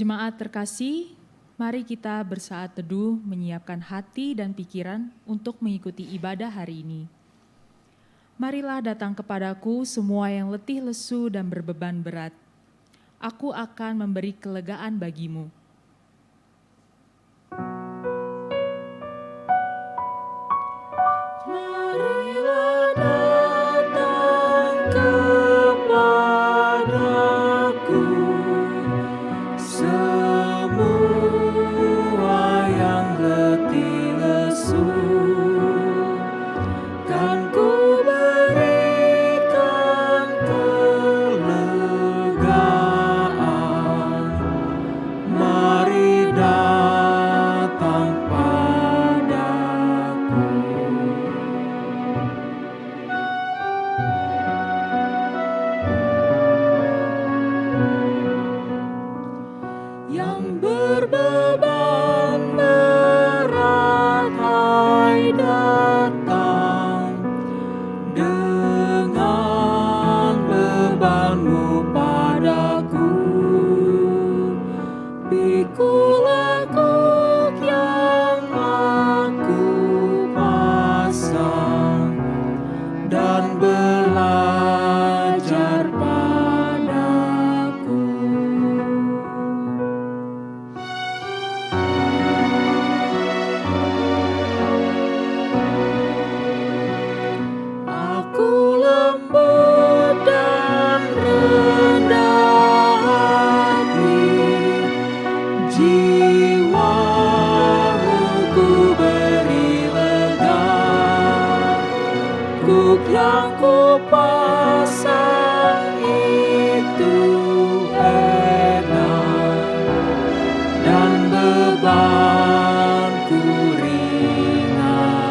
Jemaat terkasih, mari kita bersaat teduh menyiapkan hati dan pikiran untuk mengikuti ibadah hari ini. Marilah datang kepadaku semua yang letih lesu dan berbeban berat. Aku akan memberi kelegaan bagimu. Marilah datang kepadaku semua yang letih lesu, kan ku berikan kelegaan. Mari datang padaku. Yang berbeban berat, hai datang dengan bebanmu padaku. Pikulah kuk yang aku pasang dan belajar padaku. Aku lembut dan rendah hati, jiwamu ku beri lega. Kuk yang ku pasang itu enak dan bebanku ringanlah.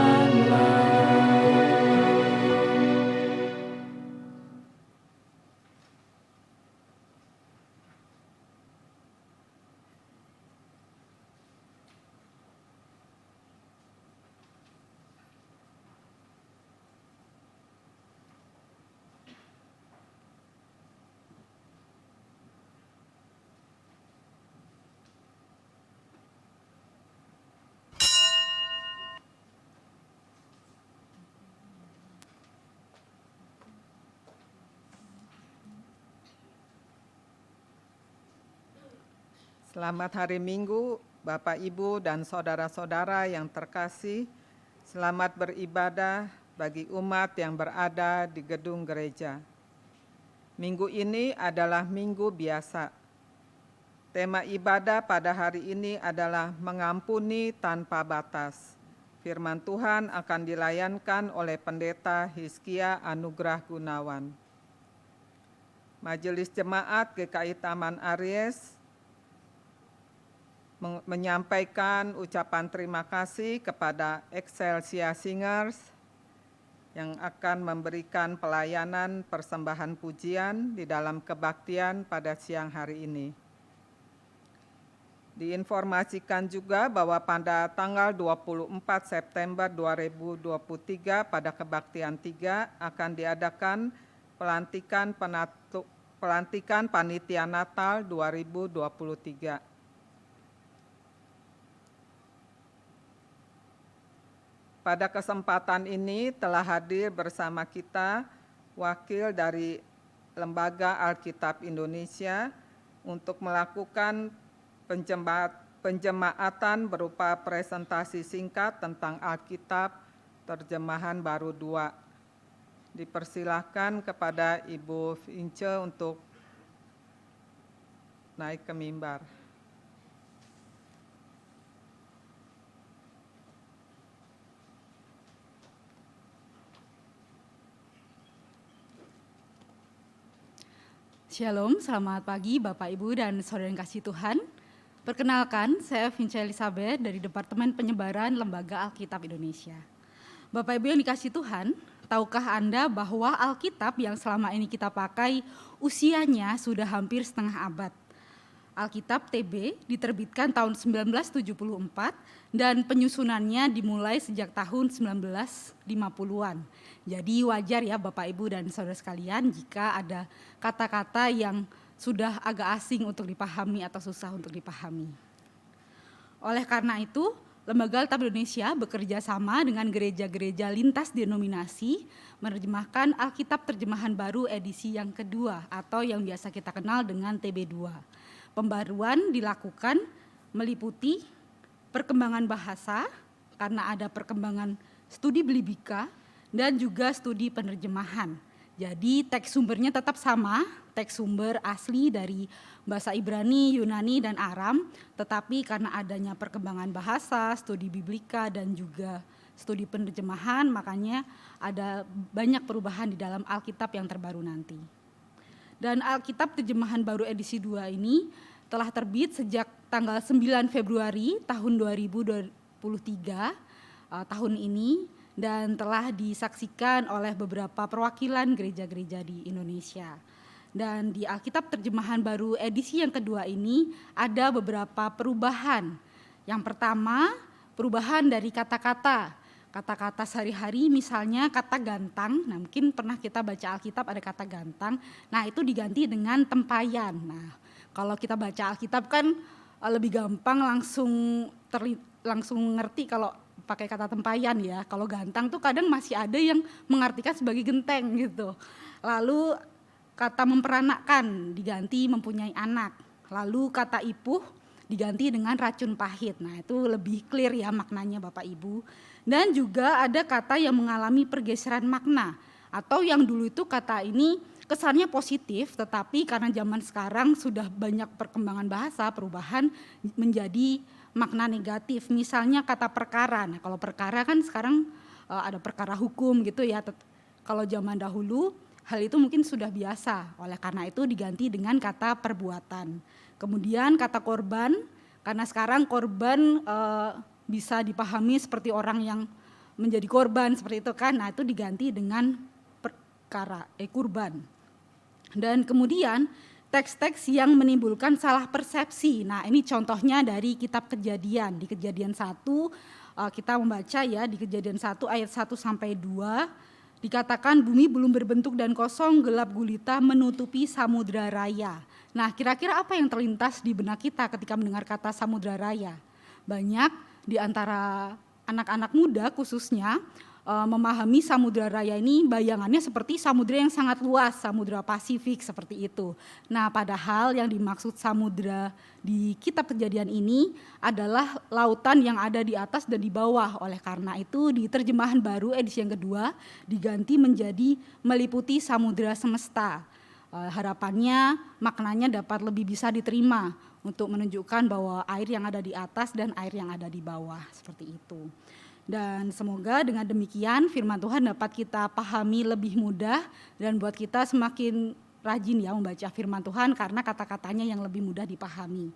Selamat hari Minggu, Bapak, Ibu, dan saudara-saudara yang terkasih. Selamat beribadah bagi umat yang berada di gedung gereja. Minggu ini adalah minggu biasa. Tema ibadah pada hari ini adalah mengampuni tanpa batas. Firman Tuhan akan dilayankan oleh Pendeta Hizkia Anugrah Gunawan. Majelis Jemaat GKI Taman Aries menyampaikan ucapan terima kasih kepada Excelsia Singers yang akan memberikan pelayanan persembahan pujian di dalam kebaktian pada siang hari ini. Diinformasikan juga bahwa pada tanggal 24 September 2023 pada kebaktian 3 akan diadakan pelantikan Panitia Natal 2023. Pada kesempatan ini telah hadir bersama kita wakil dari Lembaga Alkitab Indonesia untuk melakukan penjemaatan berupa presentasi singkat tentang Alkitab Terjemahan Baru 2. Dipersilahkan kepada Ibu Vince untuk naik ke mimbar. Shalom, selamat pagi Bapak, Ibu, dan saudara yang kasih Tuhan. Perkenalkan, saya Vince Elizabeth dari Departemen Penyebaran Lembaga Alkitab Indonesia. Bapak, Ibu yang dikasih Tuhan, tahukah Anda bahwa Alkitab yang selama ini kita pakai usianya sudah hampir setengah abad? Alkitab TB diterbitkan tahun 1974 dan penyusunannya dimulai sejak tahun 1950-an. Jadi wajar ya Bapak, Ibu, dan saudara sekalian jika ada kata-kata yang sudah agak asing untuk dipahami atau susah untuk dipahami. Oleh karena itu, Lembaga Alkitab Indonesia bekerja sama dengan gereja-gereja lintas denominasi menerjemahkan Alkitab Terjemahan Baru edisi yang kedua atau yang biasa kita kenal dengan TB2. Pembaruan dilakukan meliputi perkembangan bahasa karena ada perkembangan studi belibika dan juga studi penerjemahan. Jadi teks sumbernya tetap sama, teks sumber asli dari bahasa Ibrani, Yunani, dan Aram, tetapi karena adanya perkembangan bahasa, studi biblika, dan juga studi penerjemahan, makanya ada banyak perubahan di dalam Alkitab yang terbaru nanti. Dan Alkitab Terjemahan Baru edisi 2 ini telah terbit sejak tanggal 9 Februari tahun 2023 tahun ini, dan telah disaksikan oleh beberapa perwakilan gereja-gereja di Indonesia. Dan di Alkitab Terjemahan Baru edisi yang kedua ini ada beberapa perubahan. Yang pertama, perubahan dari kata-kata. Kata-kata sehari-hari misalnya kata gantang, nah mungkin pernah kita baca Alkitab ada kata gantang, nah itu diganti dengan tempayan. Nah kalau kita baca Alkitab kan lebih gampang langsung ngerti kalau pakai kata tempayan ya. Kalau gantang tuh kadang masih ada yang mengartikan sebagai genteng gitu. Lalu kata memperanakkan diganti mempunyai anak. Lalu kata ipuh diganti dengan racun pahit. Nah itu lebih clear ya maknanya Bapak Ibu. Dan juga ada kata yang mengalami pergeseran makna. Atau yang dulu itu kata ini kesannya positif, tetapi karena zaman sekarang sudah banyak perkembangan bahasa, perubahan menjadi makna negatif. Misalnya kata perkara. Nah, kalau perkara kan sekarang ada perkara hukum gitu ya. Kalau zaman dahulu hal itu mungkin sudah biasa. Oleh karena itu diganti dengan kata perbuatan. Kemudian kata korban, karena sekarang korban bisa dipahami seperti orang yang menjadi korban seperti itu kan. Nah, itu diganti dengan kurban. Dan kemudian teks-teks yang menimbulkan salah persepsi. Nah ini contohnya dari kitab Kejadian. Di Kejadian 1 kita membaca ya, di Kejadian 1 ayat 1 sampai 2 dikatakan bumi belum berbentuk dan kosong, gelap gulita menutupi samudra raya. Nah kira-kira apa yang terlintas di benak kita ketika mendengar kata samudra raya? Banyak di antara anak-anak muda khususnya memahami samudra raya ini bayangannya seperti samudra yang sangat luas, samudra Pasifik seperti itu. Nah padahal yang dimaksud samudra di kitab Kejadian ini adalah lautan yang ada di atas dan di bawah. Oleh karena itu di terjemahan baru edisi yang kedua diganti menjadi meliputi samudra semesta. Harapannya maknanya dapat lebih bisa diterima untuk menunjukkan bahwa air yang ada di atas dan air yang ada di bawah seperti itu. Dan semoga dengan demikian firman Tuhan dapat kita pahami lebih mudah dan buat kita semakin rajin ya membaca firman Tuhan karena kata-katanya yang lebih mudah dipahami.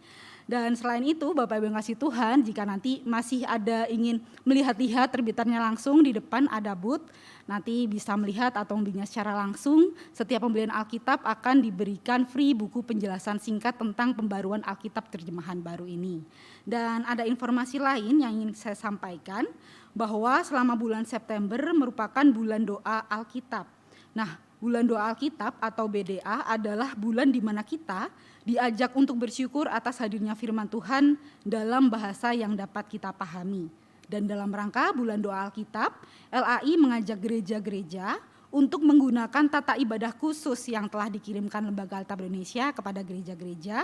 Dan selain itu Bapak Ibu yang kasih Tuhan, jika nanti masih ada ingin melihat-lihat terbitannya langsung di depan ada booth, nanti bisa melihat atau membelinya secara langsung. Setiap pembelian Alkitab akan diberikan free buku penjelasan singkat tentang pembaruan Alkitab Terjemahan Baru ini. Dan ada informasi lain yang ingin saya sampaikan bahwa selama bulan September merupakan bulan doa Alkitab. Nah, bulan doa Alkitab atau BDA adalah bulan di mana kita diajak untuk bersyukur atas hadirnya firman Tuhan dalam bahasa yang dapat kita pahami. Dan dalam rangka bulan doa Alkitab, LAI mengajak gereja-gereja untuk menggunakan tata ibadah khusus yang telah dikirimkan Lembaga Alkitab Indonesia kepada gereja-gereja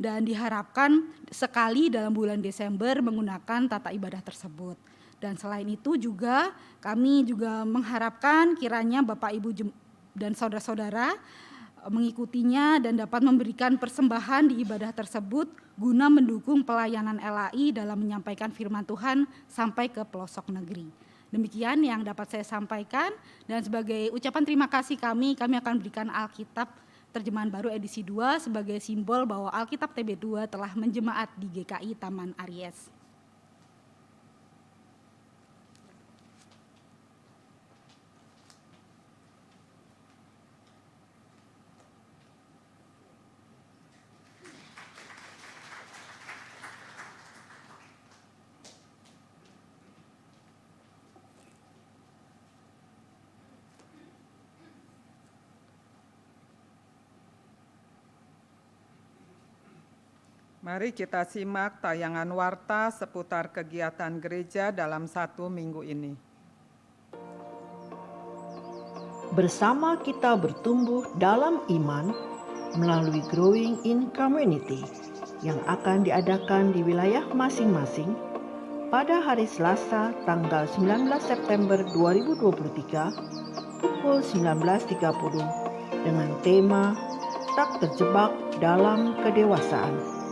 dan diharapkan sekali dalam bulan Desember menggunakan tata ibadah tersebut. Dan selain itu juga kami juga mengharapkan kiranya Bapak Ibu dan saudara-saudara mengikutinya dan dapat memberikan persembahan di ibadah tersebut guna mendukung pelayanan LAI dalam menyampaikan firman Tuhan sampai ke pelosok negeri. Demikian yang dapat saya sampaikan dan sebagai ucapan terima kasih kami akan berikan Alkitab Terjemahan Baru edisi 2 sebagai simbol bahwa Alkitab TB2 telah menjemaat di GKI Taman Aries. Mari kita simak tayangan warta seputar kegiatan gereja dalam 1 minggu ini. Bersama kita bertumbuh dalam iman melalui Growing in Community yang akan diadakan di wilayah masing-masing pada hari Selasa tanggal 19 September 2023 pukul 19.30 dengan tema Tak Terjebak dalam Kedewasaan.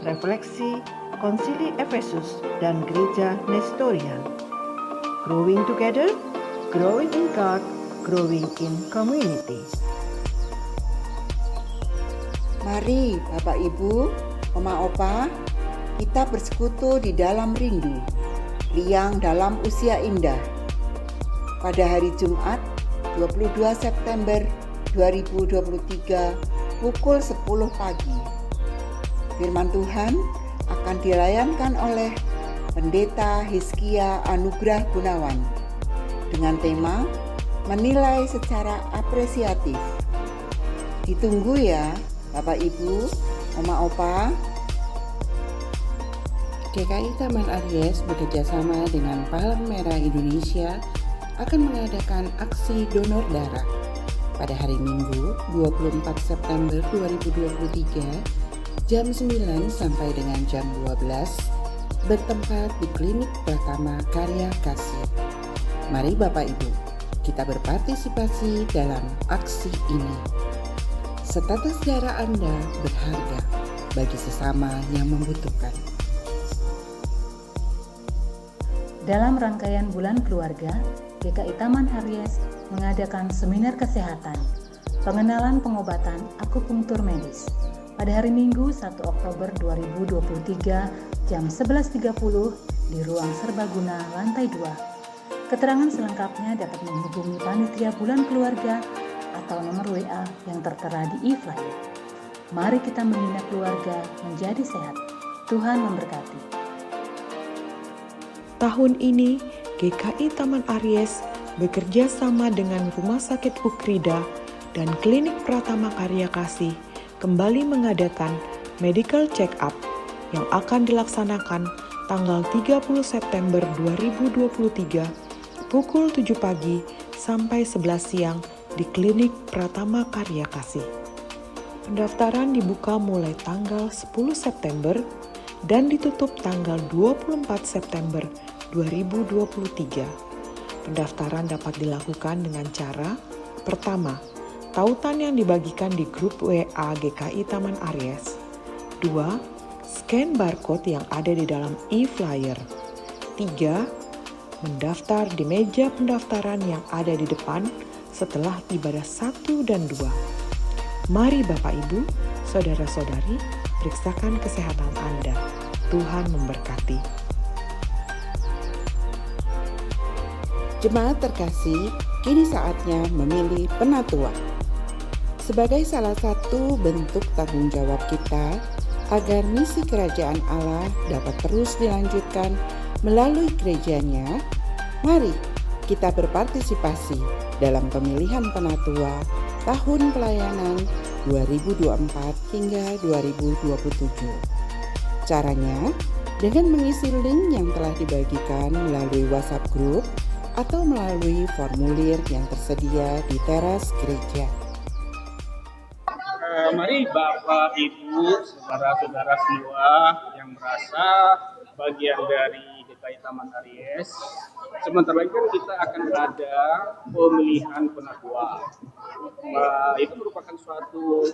Refleksi Konsili Efesus dan Gereja Nestorian. Growing together, growing in God, growing in community. Mari Bapak Ibu, Oma Opa, kita bersekutu di dalam rindu, riang dalam usia indah. Pada hari Jumat 22 September 2023 pukul 10 pagi. Firman Tuhan akan dilayankan oleh Pendeta Hizkia Anugrah Gunawan dengan tema Menilai Secara Apresiatif. Ditunggu ya Bapak Ibu, Oma Opa. GKI Taman Aries bekerjasama dengan Palang Merah Indonesia akan mengadakan aksi donor darah pada hari Minggu 24 September 2023 jam 9 sampai dengan jam 12 bertempat di Klinik Pratama Karya Kasih. Mari Bapak Ibu, kita berpartisipasi dalam aksi ini. Setetes darah Anda berharga bagi sesama yang membutuhkan. Dalam rangkaian Bulan Keluarga, GKI Taman Aries mengadakan seminar kesehatan, pengenalan pengobatan akupunktur medis pada hari Minggu 1 Oktober 2023 jam 11.30 di Ruang Serbaguna lantai 2. Keterangan selengkapnya dapat menghubungi Panitia Bulan Keluarga atau nomor WA yang tertera di e-flyer. Mari kita membina keluarga menjadi sehat. Tuhan memberkati. Tahun ini, GKI Taman Aries bekerja sama dengan Rumah Sakit Ukrida dan Klinik Pratama Karya Kasih kembali mengadakan medical check-up yang akan dilaksanakan tanggal 30 September 2023 pukul 7 pagi sampai 11 siang di Klinik Pratama Karya Kasih. Pendaftaran dibuka mulai tanggal 10 September dan ditutup tanggal 24 September 2023. Pendaftaran dapat dilakukan dengan cara pertama, tautan yang dibagikan di grup WA GKI Taman Aries. 2. Scan barcode yang ada di dalam e-flyer. 3. Mendaftar di meja pendaftaran yang ada di depan setelah ibadah 1 dan 2. Mari Bapak Ibu, Saudara-saudari, periksakan kesehatan Anda. Tuhan memberkati. Jemaat terkasih, kini saatnya memilih penatua. Sebagai salah satu bentuk tanggung jawab kita agar misi kerajaan Allah dapat terus dilanjutkan melalui gerejanya, mari kita berpartisipasi dalam pemilihan penatua tahun pelayanan 2024 hingga 2027. Caranya dengan mengisi link yang telah dibagikan melalui WhatsApp Group atau melalui formulir yang tersedia di teras gereja. Mari Bapak, Ibu, saudara-saudara semua yang merasa bagian dari GKI Taman Aries, sebentar lagi kan kita akan ada pemilihan penatua. Itu merupakan suatu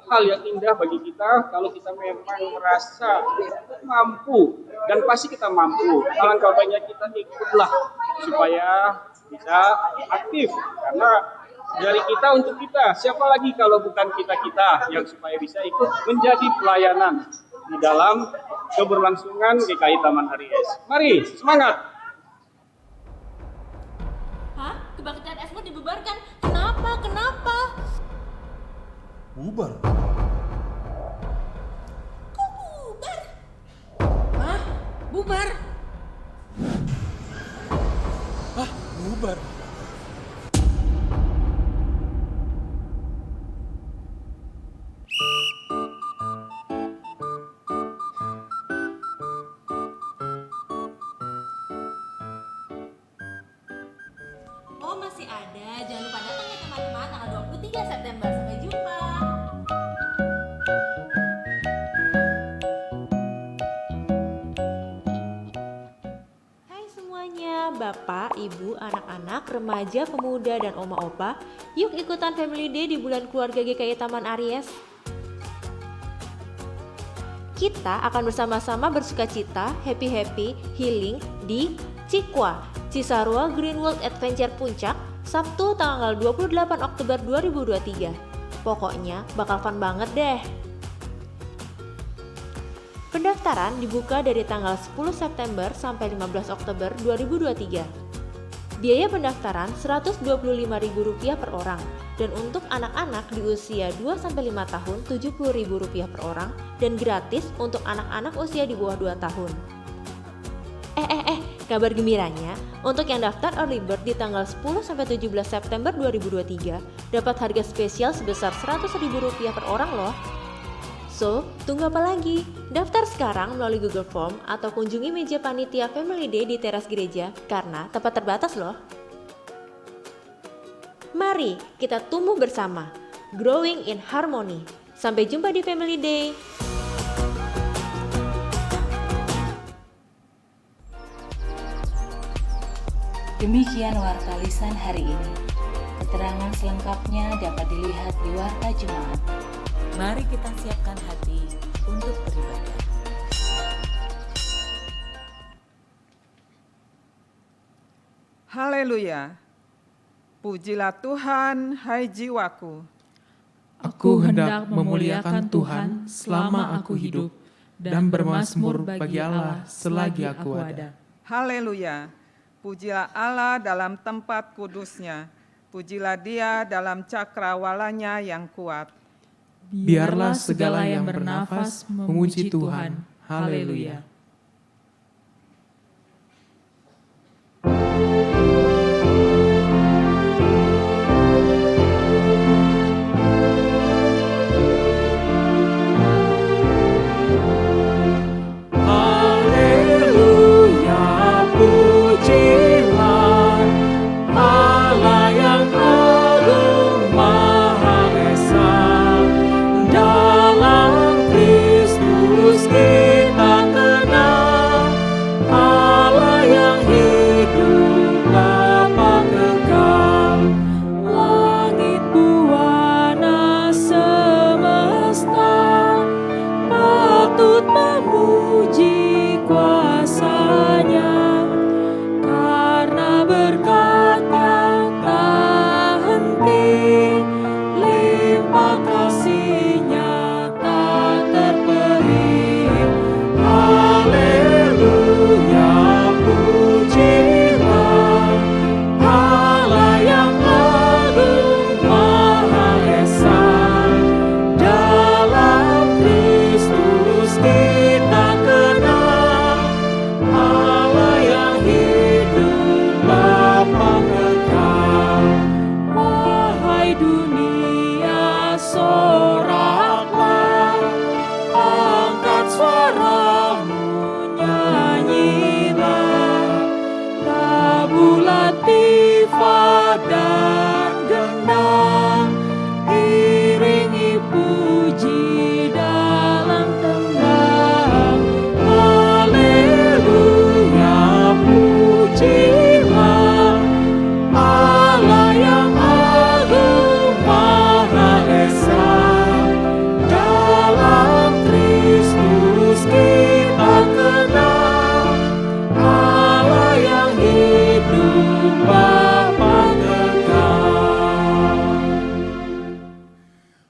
hal yang indah bagi kita kalau kita memang merasa mampu, dan pasti kita mampu. Alangkah baiknya kita ikutlah supaya bisa aktif, karena dari kita untuk kita, siapa lagi kalau bukan kita-kita yang supaya bisa ikut menjadi pelayanan di dalam keberlangsungan GKI Taman Aries. Mari, semangat! Hah? Kebaktian Esmo dibubarkan? Kenapa? Bubar? Kok bubar? Hah? Bubar? Hah? Bubar? Ada, jangan lupa datang ya teman-teman tanggal 23 September. Sampai jumpa. Hai semuanya, Bapak, Ibu, anak-anak, remaja, pemuda, dan oma opa, yuk ikutan Family Day di bulan keluarga GKI Taman Aries. Kita akan bersama-sama bersukacita, happy, healing di Cikwa, Cisarua Green World Adventure Puncak, Sabtu tanggal 28 Oktober 2023. Pokoknya bakal fun banget deh. Pendaftaran dibuka dari tanggal 10 September sampai 15 Oktober 2023. Biaya pendaftaran Rp125.000 per orang, dan untuk anak-anak di usia 2-5 tahun Rp70.000 per orang, dan gratis untuk anak-anak usia di bawah 2 tahun. Kabar gembiranya, untuk yang daftar early bird di tanggal 10-17 September 2023 dapat harga spesial sebesar Rp100.000 per orang loh. So, tunggu apa lagi? Daftar sekarang melalui Google Form atau kunjungi meja panitia Family Day di teras gereja karena tempat terbatas loh. Mari kita tumbuh bersama, growing in harmony. Sampai jumpa di Family Day. Demikian Warta Lisan hari ini. Keterangan selengkapnya dapat dilihat di Warta Jemaat. Mari kita siapkan hati untuk beribadah. Haleluya. Pujilah Tuhan, hai jiwaku. Aku hendak memuliakan Tuhan selama aku hidup dan bermazmur bagi Allah selagi aku ada. Haleluya. Pujilah Allah dalam tempat kudusnya. Pujilah Dia dalam cakrawalanya yang kuat. Biarlah segala yang bernafas memuji Tuhan. Haleluya.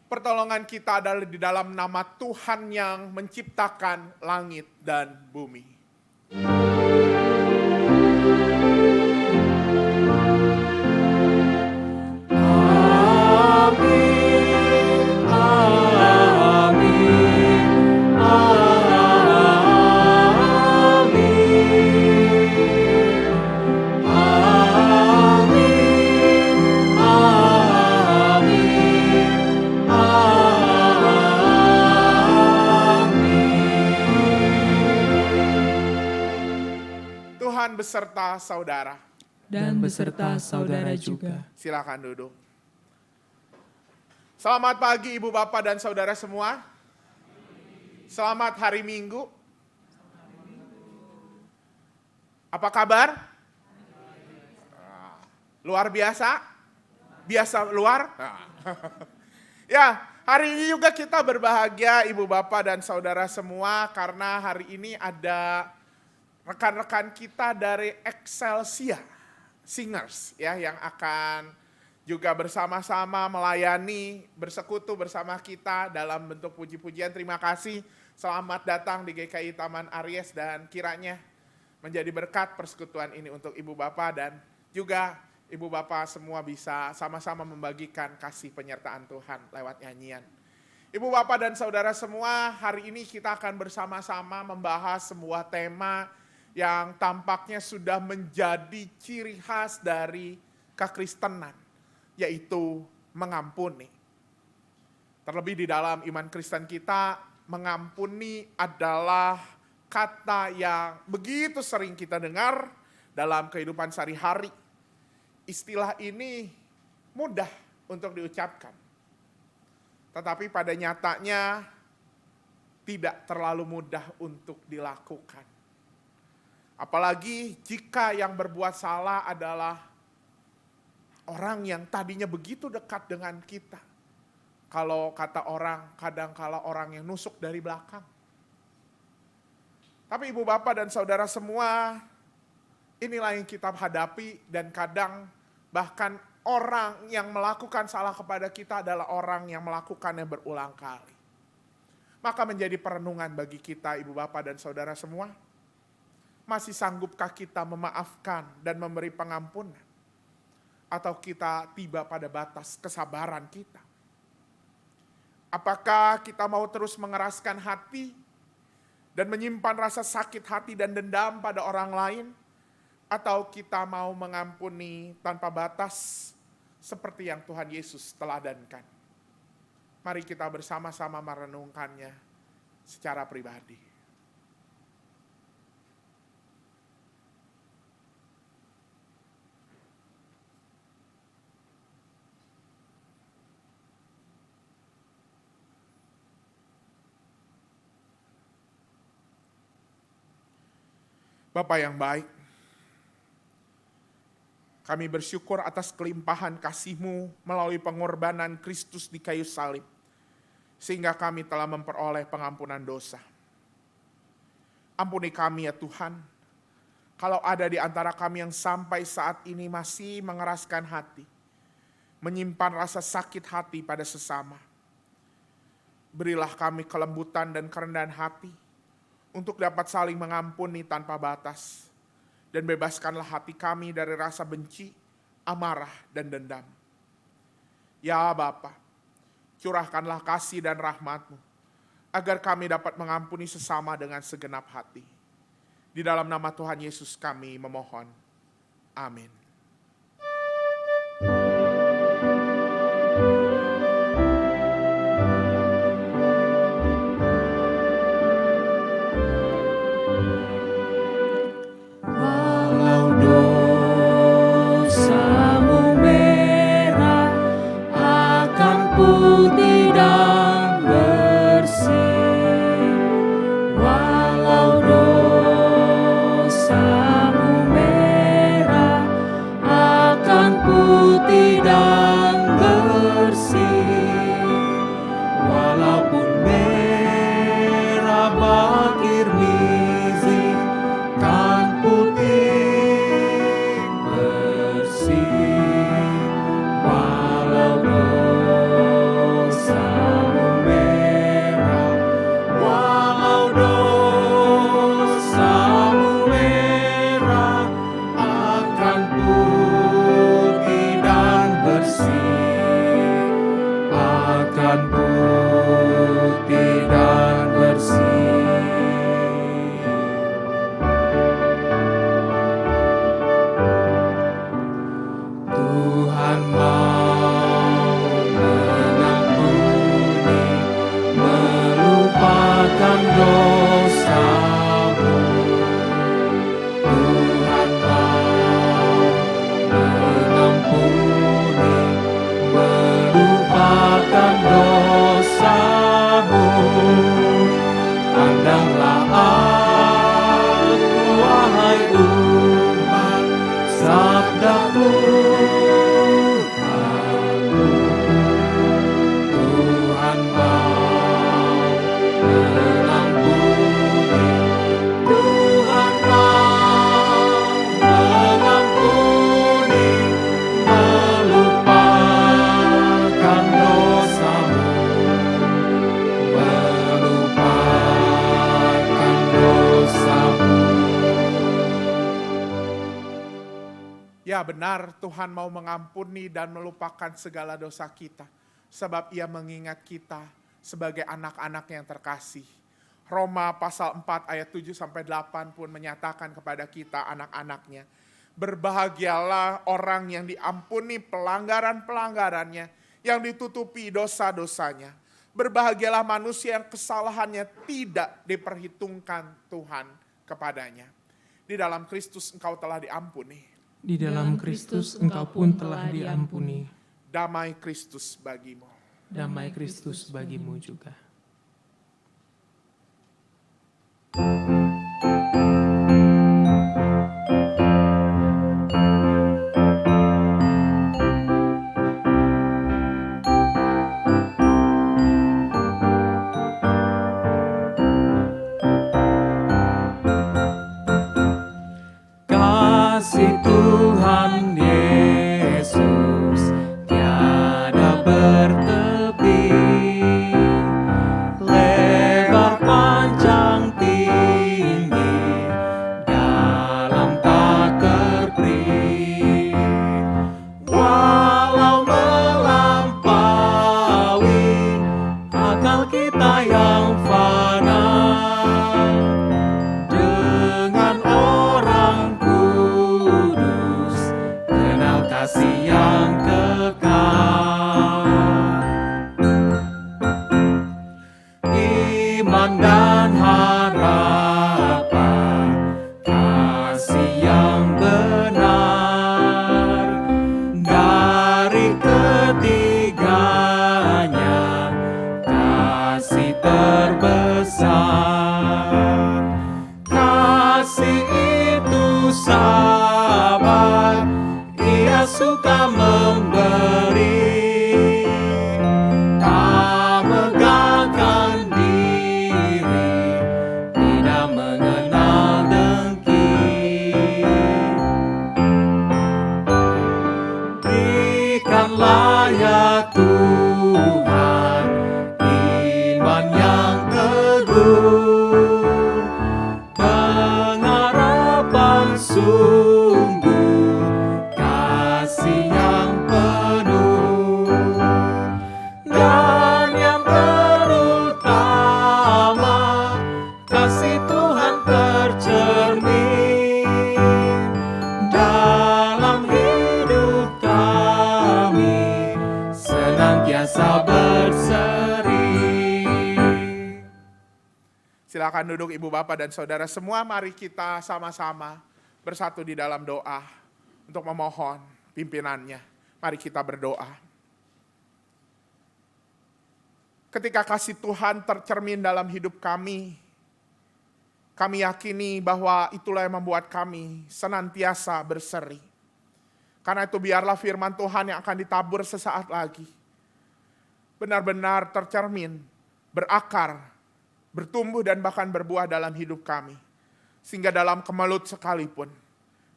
Pertolongan kita adalah di dalam nama Tuhan yang menciptakan langit dan bumi. Beserta saudara. dan beserta saudara juga. Silakan duduk. Selamat pagi Ibu Bapak dan Saudara semua. Selamat hari Minggu. Apa kabar? Luar biasa? Biasa luar? Ya, hari ini juga kita berbahagia Ibu Bapak dan Saudara semua karena hari ini ada rekan-rekan kita dari Excelsia Singers ya yang akan juga bersama-sama melayani, bersekutu bersama kita dalam bentuk puji-pujian. Terima kasih, selamat datang di GKI Taman Aries dan kiranya menjadi berkat persekutuan ini untuk Ibu Bapak dan juga Ibu Bapak semua bisa sama-sama membagikan kasih penyertaan Tuhan lewat nyanyian. Ibu Bapak dan Saudara semua, hari ini kita akan bersama-sama membahas sebuah tema yang tampaknya sudah menjadi ciri khas dari kekristenan, yaitu mengampuni. Terlebih di dalam iman Kristen kita, mengampuni adalah kata yang begitu sering kita dengar dalam kehidupan sehari-hari. Istilah ini mudah untuk diucapkan, tetapi pada nyatanya tidak terlalu mudah untuk dilakukan. Apalagi jika yang berbuat salah adalah orang yang tadinya begitu dekat dengan kita. Kalau kata orang, kadang-kala orang yang nusuk dari belakang. Tapi Ibu Bapak dan Saudara semua, inilah yang kita hadapi dan kadang bahkan orang yang melakukan salah kepada kita adalah orang yang melakukannya berulang kali. Maka menjadi perenungan bagi kita Ibu Bapak dan Saudara semua, masih sanggupkah kita memaafkan dan memberi pengampunan? Atau kita tiba pada batas kesabaran kita? Apakah kita mau terus mengeraskan hati dan menyimpan rasa sakit hati dan dendam pada orang lain? Atau kita mau mengampuni tanpa batas seperti yang Tuhan Yesus teladankan? Mari kita bersama-sama merenungkannya secara pribadi. Bapa yang baik, kami bersyukur atas kelimpahan kasih-Mu melalui pengorbanan Kristus di kayu salib, sehingga kami telah memperoleh pengampunan dosa. Ampuni kami ya Tuhan, kalau ada di antara kami yang sampai saat ini masih mengeraskan hati, menyimpan rasa sakit hati pada sesama. Berilah kami kelembutan dan kerendahan hati, untuk dapat saling mengampuni tanpa batas. Dan bebaskanlah hati kami dari rasa benci, amarah, dan dendam. Ya Bapa, curahkanlah kasih dan rahmat-Mu, agar kami dapat mengampuni sesama dengan segenap hati. Di dalam nama Tuhan Yesus kami memohon. Amin. Ya benar, Tuhan mau mengampuni dan melupakan segala dosa kita, sebab Ia mengingat kita sebagai anak-anak yang terkasih. Roma pasal 4 ayat 7-8 pun menyatakan kepada kita anak-anaknya, berbahagialah orang yang diampuni pelanggaran-pelanggarannya, yang ditutupi dosa-dosanya. Berbahagialah manusia yang kesalahannya tidak diperhitungkan Tuhan kepadanya. Di dalam Kristus engkau telah diampuni. Di dalam Kristus engkau pun telah diampuni. Damai Kristus bagimu. Damai Kristus bagimu juga. Kasih Tuhan Yesus tiada bertepi, lebar panjang tinggi, dalam tak terperi. Walau melampaui akal kita yang fana, dengan orang kudus kenal kasih yang kekal. Iman dan harapan, kasih yang benar, dari ketiganya kasih terbesar. Kasih itu sabar, Ia suka memberi, tak megahkan diri, tidak mengenal dengki. Berikanlah ya Tuhan iman yang teguh, pengharapan sungguh, kasih yang penuh, dan yang terutama kasih Tuhan tercermin dalam hidup kami, senantiasa berseri. Silakan duduk Ibu Bapak dan Saudara semua, mari kita sama-sama bersatu di dalam doa untuk memohon pimpinannya. Mari kita berdoa. Ketika kasih Tuhan tercermin dalam hidup kami yakini bahwa itulah yang membuat kami senantiasa berseri. Karena itu biarlah firman Tuhan yang akan ditabur sesaat lagi benar-benar tercermin, berakar, bertumbuh dan bahkan berbuah dalam hidup kami. Sehingga dalam kemelut sekalipun,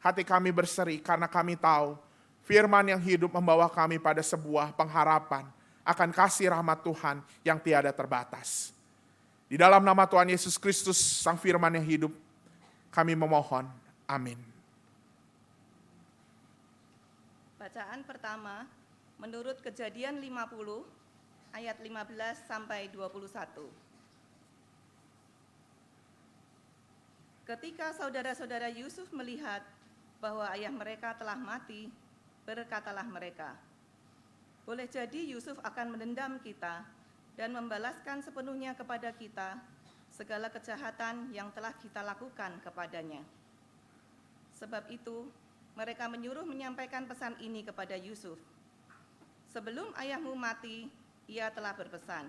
hati kami berseri karena kami tahu firman yang hidup membawa kami pada sebuah pengharapan akan kasih rahmat Tuhan yang tiada terbatas. Di dalam nama Tuhan Yesus Kristus, Sang Firman yang hidup, kami memohon. Amin. Bacaan pertama, menurut Kejadian 50, ayat 15-21. Ketika saudara-saudara Yusuf melihat bahwa ayah mereka telah mati, berkatalah mereka, boleh jadi Yusuf akan mendendam kita dan membalaskan sepenuhnya kepada kita segala kejahatan yang telah kita lakukan kepadanya. Sebab itu, mereka menyuruh menyampaikan pesan ini kepada Yusuf. Sebelum ayahmu mati, ia telah berpesan,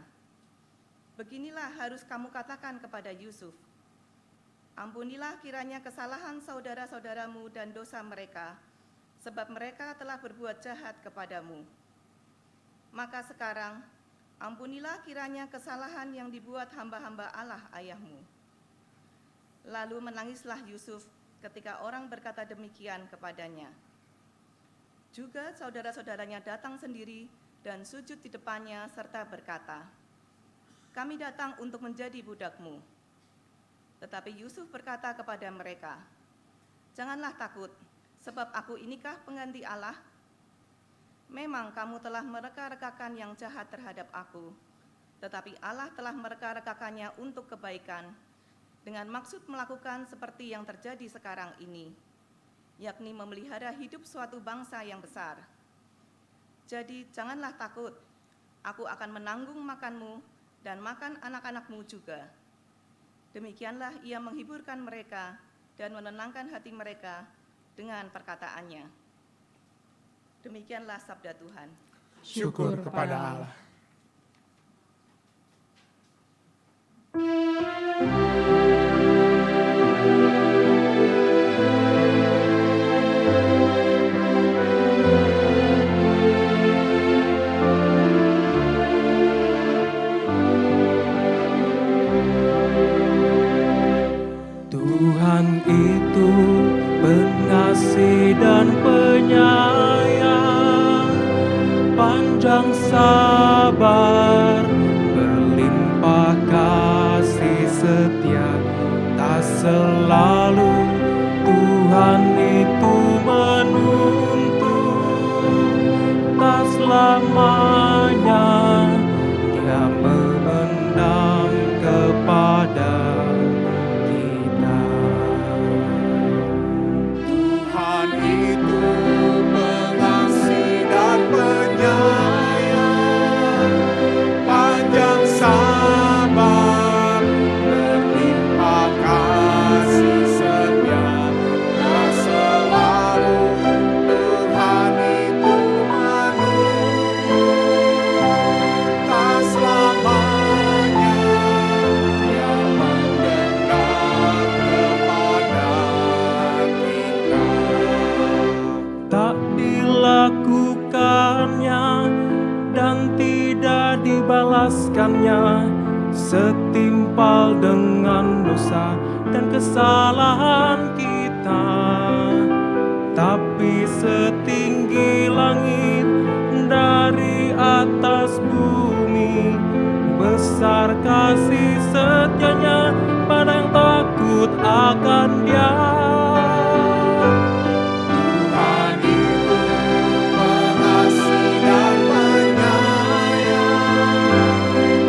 beginilah harus kamu katakan kepada Yusuf, ampunilah kiranya kesalahan saudara-saudaramu dan dosa mereka, sebab mereka telah berbuat jahat kepadamu. Maka sekarang, ampunilah kiranya kesalahan yang dibuat hamba-hamba Allah ayahmu. Lalu menangislah Yusuf ketika orang berkata demikian kepadanya. Juga saudara-saudaranya datang sendiri dan sujud di depannya serta berkata, kami datang untuk menjadi budakmu. Tetapi Yusuf berkata kepada mereka, janganlah takut, Sebab aku inikah pengganti Allah? Memang kamu telah mereka-rekakan yang jahat terhadap aku, tetapi Allah telah mereka-rekakannya untuk kebaikan, dengan maksud melakukan seperti yang terjadi sekarang ini, yakni memelihara hidup suatu bangsa yang besar. Jadi janganlah takut, aku akan menanggung makanmu dan makan anak-anakmu juga. Demikianlah ia menghiburkan mereka dan menenangkan hati mereka dengan perkataannya. Demikianlah sabda Tuhan. Syukur kepada Allah. Tuhan itu pengasih dan penyayang, panjang sabar, berlimpah kasih setia, tak selalu Tuhan itu menuntut, tak selamanya Dia memendam kepada kita. Tuhan itu pengasih dan penyayang, panjang sabar, berlimpah kasih setia, tak selalu Tuhan itu menuntut, tak selamanya Dia mendekat kepada kita. Tak dilakukannya dan tidak dibalaskannya setimpal dengan dosa dan kesalahan kita, tapi setinggi langit dari atas bumi, besar kasih setianya pada yang takut akan Dia. Tuhan itu pengasih dan penyayang,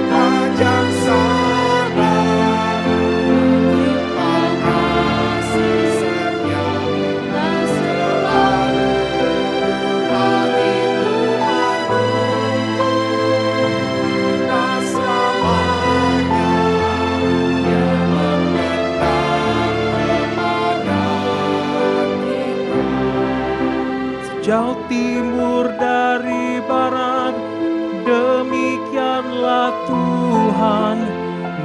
panjang sabar, berlimpah kasih setia, tak selalu Tuhan itu menuntut, tak selamanya Dia mendekat kepada kita. Sejauh timur dari barat, demikianlah Tuhan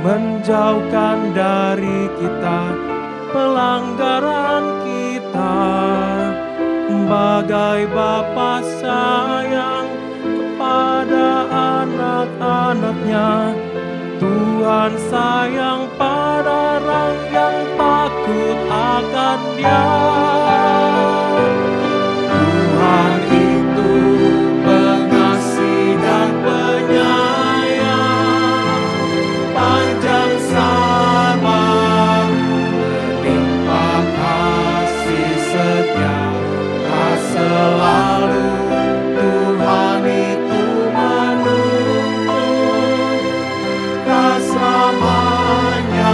menjauhkan dari kita pelanggaran kita. Bagai Bapa sayang kepada anak-anaknya, Tuhan sayang pada orang yang takut akan Dia. Tuhan itu pengasih dan penyayang, panjang sabar, berlimpah kasih setia, tak selalu Tuhan itu menuntut, tak selamanya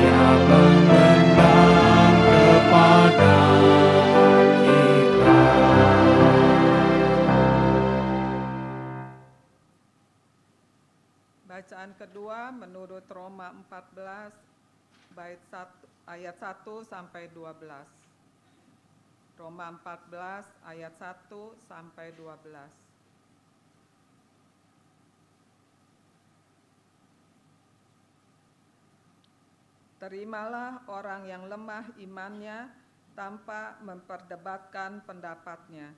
Dia memendam kepada kita. Bacaan kedua menurut Roma 14 ayat 1 sampai 12. Roma 14 ayat 1 sampai 12. Terimalah orang yang lemah imannya tanpa memperdebatkan pendapatnya.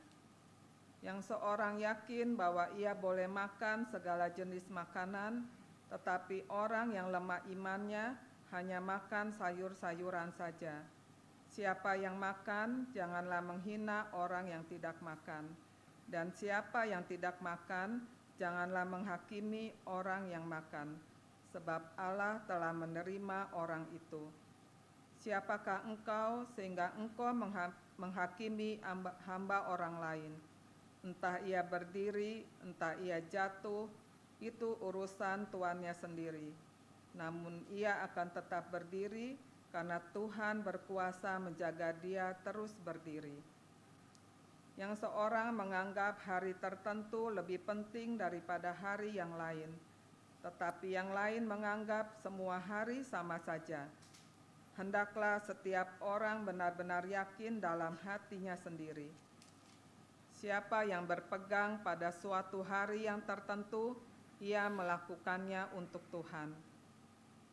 Yang seorang yakin bahwa ia boleh makan segala jenis makanan, tetapi orang yang lemah imannya hanya makan sayur-sayuran saja. Siapa yang makan, janganlah menghina orang yang tidak makan. Dan siapa yang tidak makan, janganlah menghakimi orang yang makan, sebab Allah telah menerima orang itu. Siapakah engkau sehingga engkau menghakimi hamba orang lain. Entah ia berdiri, entah ia jatuh, itu urusan tuannya sendiri. Namun ia akan tetap berdiri karena Tuhan berkuasa menjaga dia terus berdiri. Yang seorang menganggap hari tertentu lebih penting daripada hari yang lain, tetapi yang lain menganggap semua hari sama saja. Hendaklah setiap orang benar-benar yakin dalam hatinya sendiri. Siapa yang berpegang pada suatu hari yang tertentu, ia melakukannya untuk Tuhan.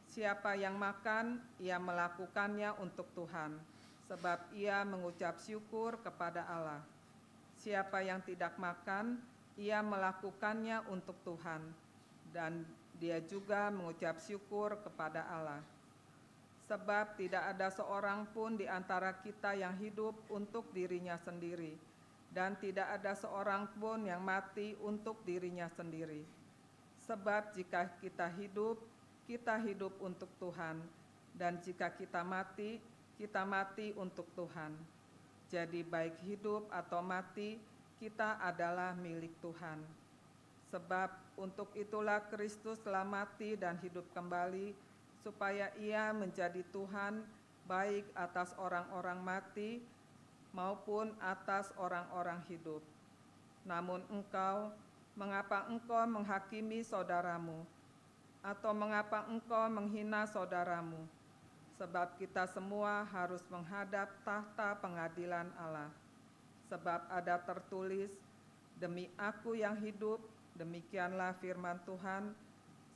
Siapa yang makan, ia melakukannya untuk Tuhan, sebab ia mengucap syukur kepada Allah. Siapa yang tidak makan, ia melakukannya untuk Tuhan, dan dia juga mengucap syukur kepada Allah. Sebab tidak ada seorang pun di antara kita yang hidup untuk dirinya sendiri, dan tidak ada seorang pun yang mati untuk dirinya sendiri. Sebab jika kita hidup untuk Tuhan, dan jika kita mati untuk Tuhan. Jadi baik hidup atau mati, kita adalah milik Tuhan. Sebab untuk itulah Kristus telah mati dan hidup kembali, supaya ia menjadi Tuhan baik atas orang-orang mati maupun atas orang-orang hidup. Namun mengapa engkau menghakimi saudaramu? Atau mengapa engkau menghina saudaramu? Sebab kita semua harus menghadap tahta pengadilan Allah. Sebab ada tertulis, demi Aku yang hidup, demikianlah firman Tuhan,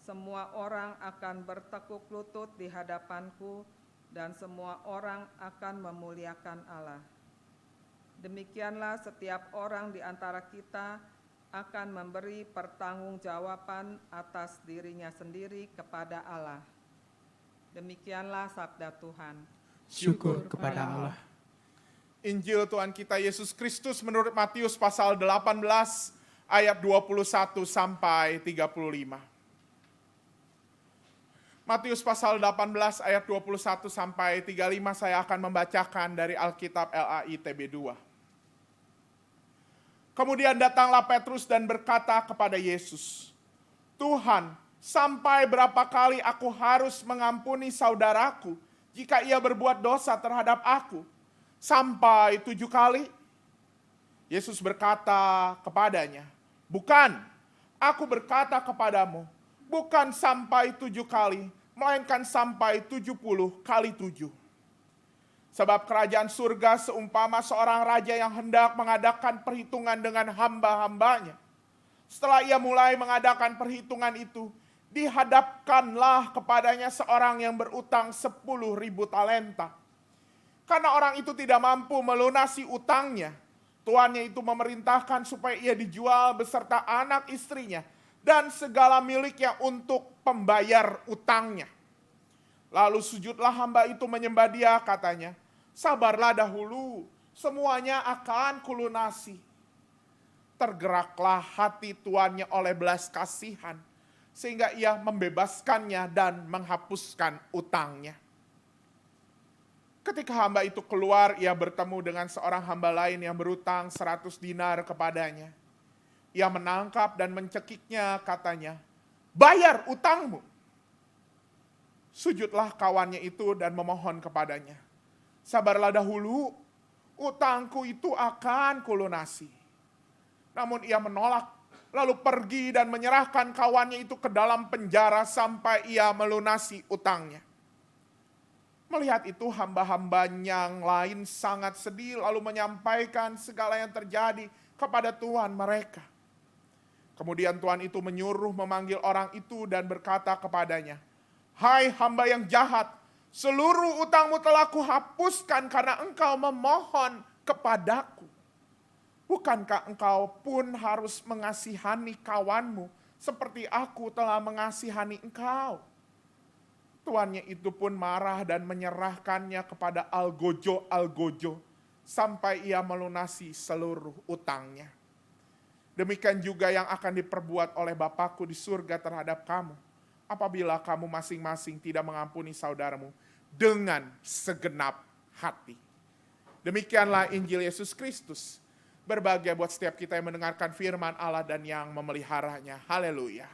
semua orang akan bertekuk lutut di hadapanku, dan semua orang akan memuliakan Allah. Demikianlah setiap orang di antara kita akan memberi pertanggungjawaban atas dirinya sendiri kepada Allah. Demikianlah sabda Tuhan. Syukur kepada Allah. Injil Tuhan kita Yesus Kristus menurut Matius pasal 18 ayat 21 sampai 35. Matius pasal 18 ayat 21 sampai 35 saya akan membacakan dari Alkitab LAI TB2. Kemudian datanglah Petrus dan berkata kepada Yesus, Tuhan, sampai berapa kali aku harus mengampuni saudaraku jika ia berbuat dosa terhadap aku? Sampai 7 kali? Yesus berkata kepadanya, bukan, aku berkata kepadamu, bukan sampai 7 kali, melainkan sampai 70 kali 7. Sebab kerajaan surga seumpama seorang raja yang hendak mengadakan perhitungan dengan hamba-hambanya. Setelah ia mulai mengadakan perhitungan itu, dihadapkanlah kepadanya seorang yang berutang 10.000 talenta. Karena orang itu tidak mampu melunasi utangnya, tuannya itu memerintahkan supaya ia dijual beserta anak istrinya dan segala miliknya untuk pembayar utangnya. Lalu sujudlah hamba itu menyembah dia, katanya, sabarlah dahulu, semuanya akan kulunasi. Tergeraklah hati tuannya oleh belas kasihan, sehingga ia membebaskannya dan menghapuskan utangnya. Ketika hamba itu keluar, ia bertemu dengan seorang hamba lain yang berutang 100 dinar kepadanya. Ia menangkap dan mencekiknya, katanya, bayar utangmu. Sujudlah kawannya itu dan memohon kepadanya, sabarlah dahulu, utangku itu akan kulunasi. Namun ia menolak, lalu pergi dan menyerahkan kawannya itu ke dalam penjara sampai ia melunasi utangnya. Melihat itu hamba-hamba yang lain sangat sedih, lalu menyampaikan segala yang terjadi kepada tuan mereka. Kemudian tuan itu menyuruh memanggil orang itu dan berkata kepadanya, hai hamba yang jahat, seluruh utangmu telah kuhapuskan karena engkau memohon kepadaku. Bukankah engkau pun harus mengasihani kawanmu seperti aku telah mengasihani engkau? Tuannya itu pun marah dan menyerahkannya kepada algojo sampai ia melunasi seluruh utangnya. Demikian juga yang akan diperbuat oleh Bapakku di surga terhadap kamu, apabila kamu masing-masing tidak mengampuni saudaramu dengan segenap hati. Demikianlah Injil Yesus Kristus. Berbahagia buat setiap kita yang mendengarkan firman Allah dan yang memeliharanya. Haleluya.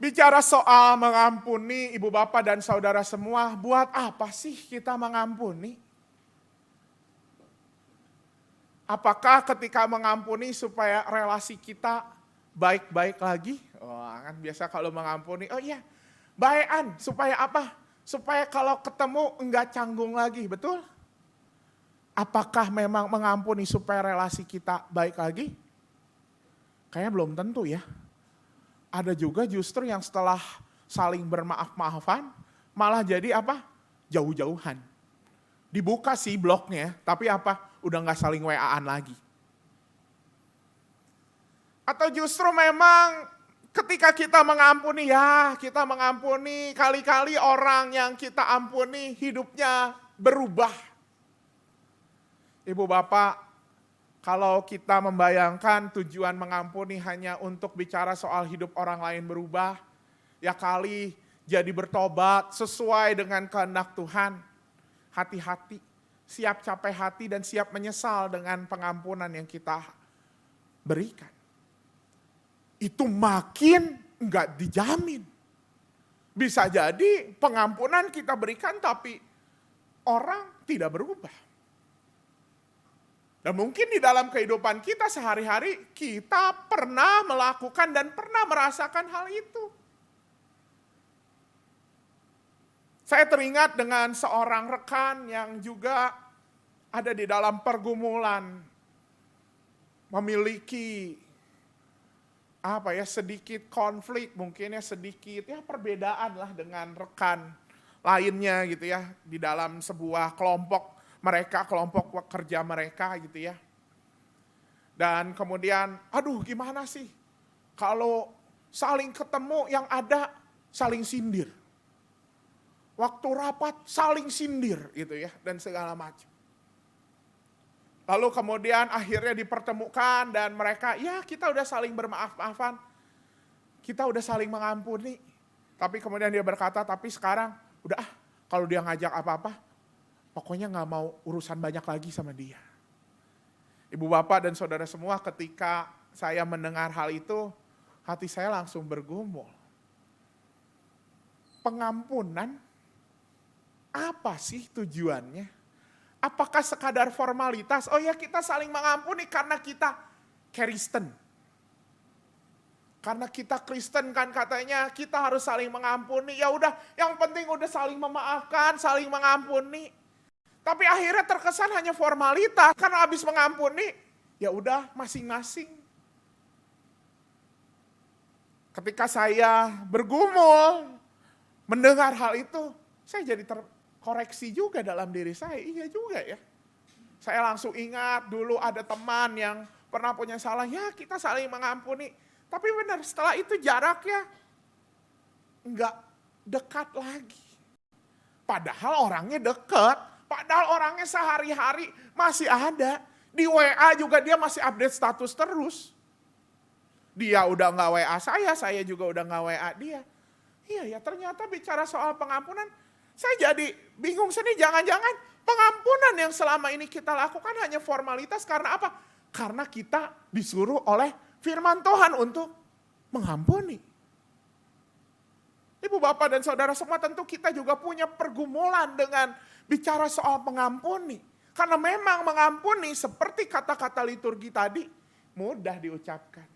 Bicara soal mengampuni ibu bapak dan saudara semua, buat apa sih kita mengampuni? Apakah ketika mengampuni supaya relasi kita baik-baik lagi? Oh, kan biasa kalau mengampuni, oh iya, baikan supaya apa? Supaya kalau ketemu enggak canggung lagi, betul? Apakah memang mengampuni supaya relasi kita baik lagi? Kayaknya belum tentu ya. Ada juga justru yang setelah saling bermaaf-maafan, malah jadi apa? Jauh-jauhan. Dibuka sih bloknya, tapi apa? Udah gak saling WA-an lagi. Atau justru memang ketika kita mengampuni, ya kita mengampuni, kali-kali orang yang kita ampuni hidupnya berubah. Ibu bapak, kalau kita membayangkan tujuan mengampuni hanya untuk bicara soal hidup orang lain berubah, ya kali jadi bertobat sesuai dengan kehendak Tuhan. Hati-hati, siap capek hati dan siap menyesal dengan pengampunan yang kita berikan. Itu makin enggak dijamin. Bisa jadi pengampunan kita berikan tapi orang tidak berubah. Dan mungkin di dalam kehidupan kita sehari-hari, kita pernah melakukan dan pernah merasakan hal itu. Saya teringat dengan seorang rekan yang juga ada di dalam pergumulan, memiliki sedikit konflik, mungkin sedikit perbedaan lah dengan rekan lainnya gitu ya, di dalam sebuah kelompok mereka, kelompok kerja mereka gitu ya. Dan kemudian, aduh gimana sih kalau saling ketemu yang ada saling sindir. Waktu rapat saling sindir gitu ya, dan segala macam. Lalu kemudian akhirnya dipertemukan dan mereka, ya kita udah saling bermaaf-maafan. Kita udah saling mengampuni. Tapi kemudian dia berkata, tapi sekarang udah kalau dia ngajak apa-apa, pokoknya gak mau urusan banyak lagi sama dia. Ibu bapak dan saudara semua, ketika saya mendengar hal itu, hati saya langsung bergumul. Pengampunan, apa sih tujuannya? Apakah sekadar formalitas? Oh ya kita saling mengampuni karena kita Kristen. Karena kita Kristen kan katanya kita harus saling mengampuni. Ya udah, yang penting udah saling memaafkan, saling mengampuni. Tapi akhirnya terkesan hanya formalitas, karena habis mengampuni, ya udah masing-masing. Ketika saya bergumul, mendengar hal itu, saya jadi terkoreksi juga dalam diri saya, iya juga ya. Saya langsung ingat dulu ada teman yang pernah punya salah, ya kita saling mengampuni. Tapi benar setelah itu jaraknya enggak dekat lagi. Padahal orangnya dekat. Padahal orangnya sehari-hari masih ada. Di WA juga dia masih update status terus. Dia udah gak WA saya juga udah gak WA dia. Iya ya, ternyata bicara soal pengampunan, saya jadi bingung sini, jangan-jangan pengampunan yang selama ini kita lakukan hanya formalitas karena apa? Karena kita disuruh oleh firman Tuhan untuk mengampuni. Ibu bapak dan saudara semua, tentu kita juga punya pergumulan dengan bicara soal mengampuni. Karena memang mengampuni seperti kata-kata liturgi tadi mudah diucapkan.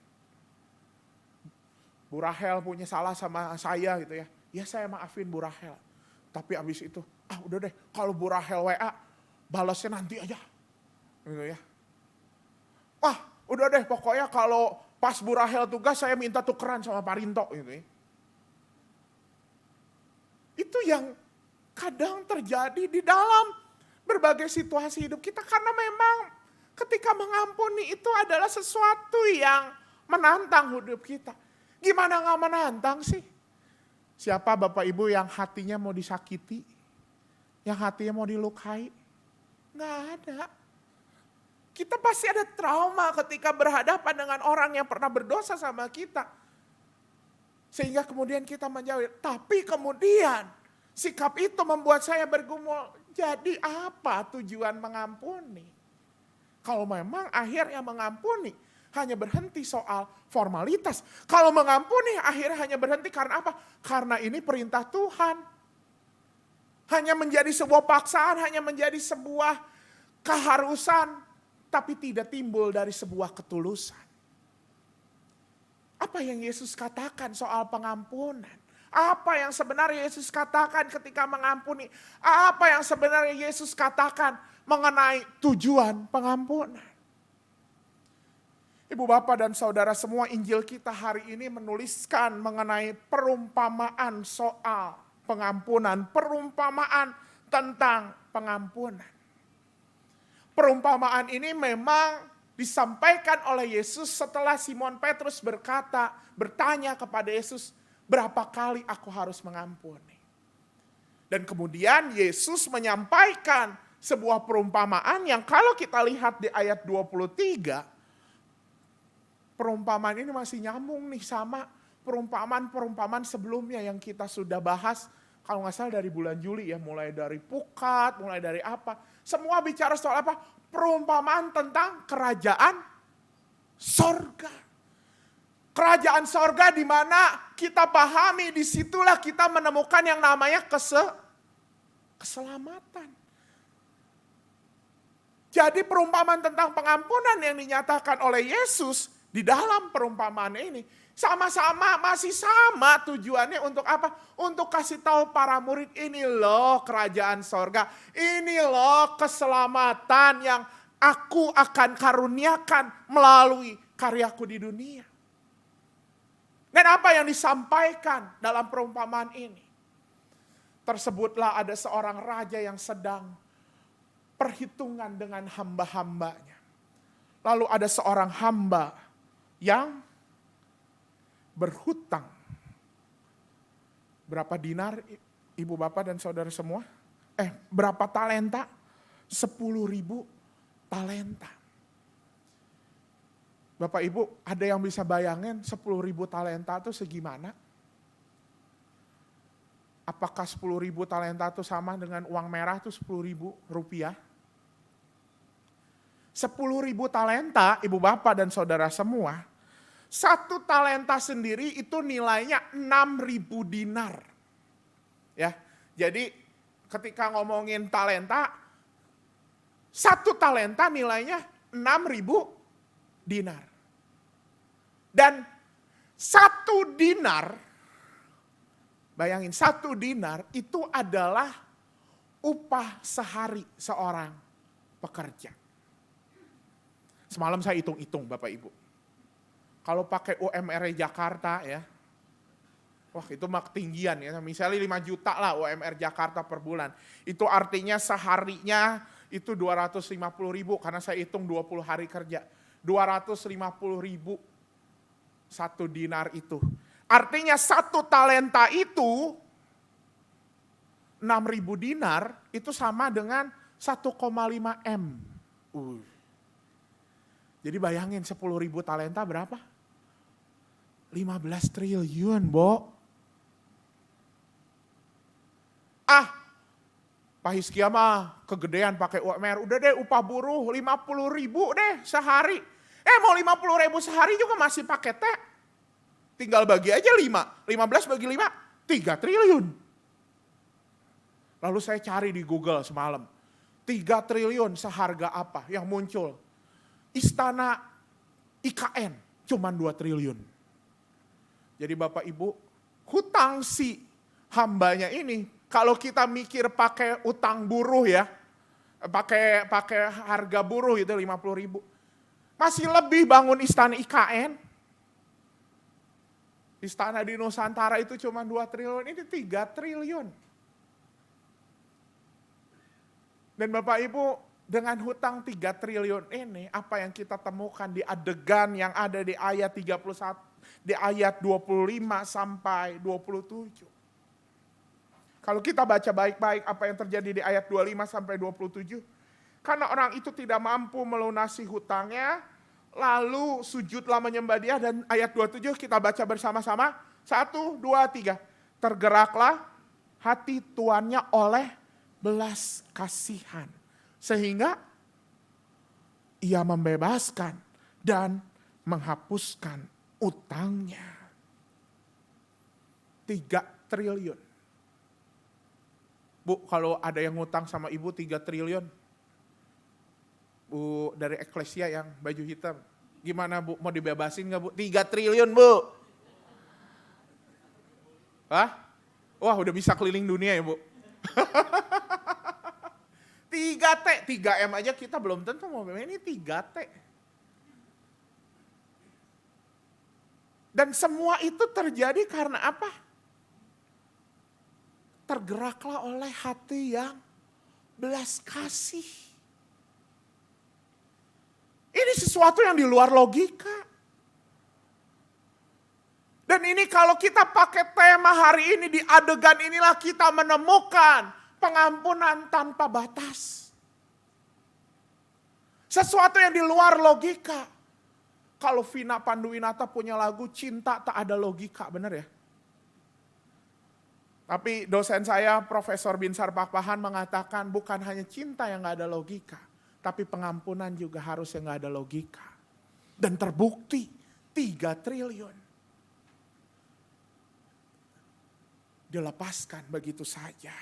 Bu Rahel punya salah sama saya gitu ya. Ya saya maafin Bu Rahel. Tapi abis itu, udah deh kalau Bu Rahel WA, balasnya nanti aja. Gitu ya. Udah deh pokoknya kalau pas Bu Rahel tugas saya minta tukeran sama Pak Rinto gitu ya. Itu yang kadang terjadi di dalam berbagai situasi hidup kita. Karena memang ketika mengampuni itu adalah sesuatu yang menantang hidup kita. Gimana gak menantang sih? Siapa Bapak Ibu yang hatinya mau disakiti? Yang hatinya mau dilukai? Gak ada. Kita pasti ada trauma ketika berhadapan dengan orang yang pernah berdosa sama kita. Sehingga kemudian kita menjauh. Tapi kemudian sikap itu membuat saya bergumul. Jadi apa tujuan mengampuni? Kalau memang akhirnya mengampuni hanya berhenti soal formalitas. Kalau mengampuni akhirnya hanya berhenti karena apa? Karena ini perintah Tuhan. Hanya menjadi sebuah paksaan, hanya menjadi sebuah keharusan. Tapi tidak timbul dari sebuah ketulusan. Apa yang Yesus katakan soal pengampunan? Apa yang sebenarnya Yesus katakan ketika mengampuni? Apa yang sebenarnya Yesus katakan mengenai tujuan pengampunan? Ibu, Bapak, dan Saudara semua, Injil kita hari ini menuliskan mengenai perumpamaan soal pengampunan. Perumpamaan tentang pengampunan. Perumpamaan ini memang disampaikan oleh Yesus setelah Simon Petrus bertanya kepada Yesus, berapa kali aku harus mengampuni? Dan kemudian Yesus menyampaikan sebuah perumpamaan yang kalau kita lihat di ayat 23, perumpamaan ini masih nyambung nih sama perumpamaan-perumpamaan sebelumnya yang kita sudah bahas. Kalau nggak salah dari bulan Juli ya, mulai dari pukat, mulai dari apa. Semua bicara soal apa? Perumpamaan tentang kerajaan sorga. Kerajaan sorga di mana kita pahami, disitulah kita menemukan yang namanya keselamatan. Jadi perumpamaan tentang pengampunan yang dinyatakan oleh Yesus di dalam perumpamaan ini sama-sama masih sama tujuannya untuk apa? Untuk kasih tahu para murid, ini loh kerajaan sorga, ini loh keselamatan yang aku akan karuniakan melalui karyaku di dunia. Dan apa yang disampaikan dalam perumpamaan ini? Tersebutlah ada seorang raja yang sedang perhitungan dengan hamba-hambanya. Lalu ada seorang hamba yang berhutang. Berapa dinar, Ibu, Bapak, dan Saudara semua? Berapa talenta? 10.000 talenta. Bapak Ibu, ada yang bisa bayangin 10.000 talenta itu segimana? Apakah 10.000 talenta itu sama dengan uang merah itu 10.000 rupiah? 10.000 talenta, Ibu, Bapak, dan Saudara semua, satu talenta sendiri itu nilainya 6.000 dinar. Ya, jadi ketika ngomongin talenta, satu talenta nilainya 6.000 dinar. Dan satu dinar, bayangin, satu dinar itu adalah upah sehari seorang pekerja. Semalam saya hitung-hitung Bapak Ibu. Kalau pakai UMR Jakarta ya, wah itu mah ketinggian ya. Misalnya 5 juta lah UMR Jakarta per bulan. Itu artinya seharinya itu 250.000 karena saya hitung 20 hari kerja. 250.000 satu dinar itu. Artinya satu talenta itu 6.000 dinar itu sama dengan 1,5 M. Jadi bayangin 10.000 talenta berapa? 15 triliun, Bo. Pak Hizkia mah kegedean pakai UMR. Udah deh upah buruh 50.000 deh sehari. Mau 50.000 sehari juga masih pakai T. Tinggal bagi aja 5. 15 bagi 5, 3 triliun. Lalu saya cari di Google semalam. 3 triliun seharga apa yang muncul? Istana IKN cuman 2 triliun. Jadi Bapak Ibu, hutang si hambanya ini, kalau kita mikir pakai utang buruh ya, pakai harga buruh itu 50.000, masih lebih bangun istana IKN. Istana di Nusantara itu cuma 2 triliun, ini 3 triliun. Dan Bapak Ibu, dengan hutang 3 triliun ini, apa yang kita temukan di adegan yang ada di ayat 31, di ayat 25 sampai 27. Kalau kita baca baik-baik apa yang terjadi di ayat 25 sampai 27, karena orang itu tidak mampu melunasi hutangnya, lalu sujudlah menyembah dia, dan ayat 27 kita baca bersama-sama, 1, 2, 3. Tergeraklah hati tuannya oleh belas kasihan, sehingga ia membebaskan dan menghapuskan utangnya. 3 triliun. Bu, kalau ada yang ngutang sama ibu 3 triliun, Bu dari Eklesia yang baju hitam, gimana Bu, mau dibebasin gak Bu? 3 triliun Bu. Hah? Wah, udah bisa keliling dunia ya Bu. 3T, 3M aja kita belum tentu mau ini 3T. Dan semua itu terjadi karena apa? Tergeraklah oleh hati yang belas kasih. Ini sesuatu yang di luar logika. Dan ini kalau kita pakai tema hari ini, di adegan inilah kita menemukan pengampunan tanpa batas. Sesuatu yang di luar logika. Kalau Vina Panduwinata punya lagu Cinta Tak Ada Logika, benar ya? Tapi dosen saya, Profesor Binsar Pakpahan mengatakan bukan hanya cinta yang gak ada logika, tapi pengampunan juga harus yang gak ada logika. Dan terbukti 3 triliun. Dilepaskan begitu saja.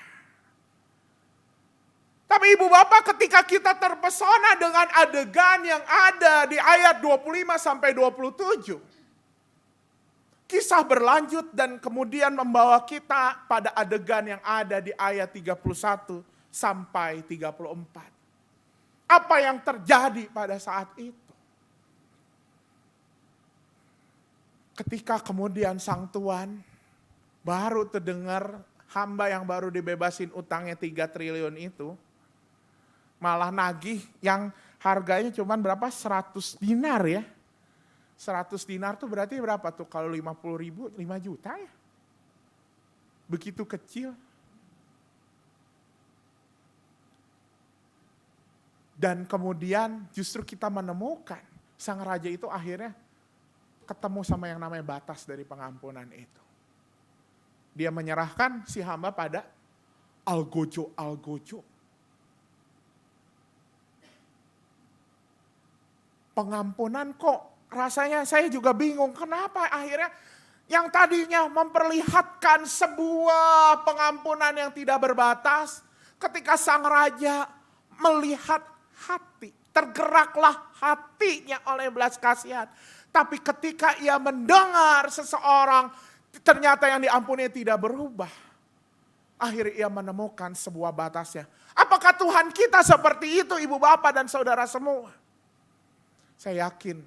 Tapi Ibu Bapak, ketika kita terpesona dengan adegan yang ada di ayat 25 sampai 27, kisah berlanjut dan kemudian membawa kita pada adegan yang ada di ayat 31 sampai 34. Apa yang terjadi pada saat itu? Ketika kemudian sang tuan baru terdengar hamba yang baru dibebasin utangnya 3 triliun itu, malah nagih yang harganya cuma berapa? 100 dinar ya. 100 dinar tuh berarti berapa tuh? Kalau 50 ribu, 5 juta ya. Begitu kecil. Dan kemudian justru kita menemukan sang raja itu akhirnya ketemu sama yang namanya batas dari pengampunan itu. Dia menyerahkan si hamba pada algojo. Pengampunan kok rasanya saya juga bingung, kenapa akhirnya yang tadinya memperlihatkan sebuah pengampunan yang tidak berbatas, ketika sang raja melihat hati, tergeraklah hatinya oleh belas kasihan. Tapi ketika ia mendengar seseorang ternyata yang diampuni tidak berubah, akhirnya ia menemukan sebuah batasnya. Apakah Tuhan kita seperti itu, Ibu Bapak dan Saudara semua? Saya yakin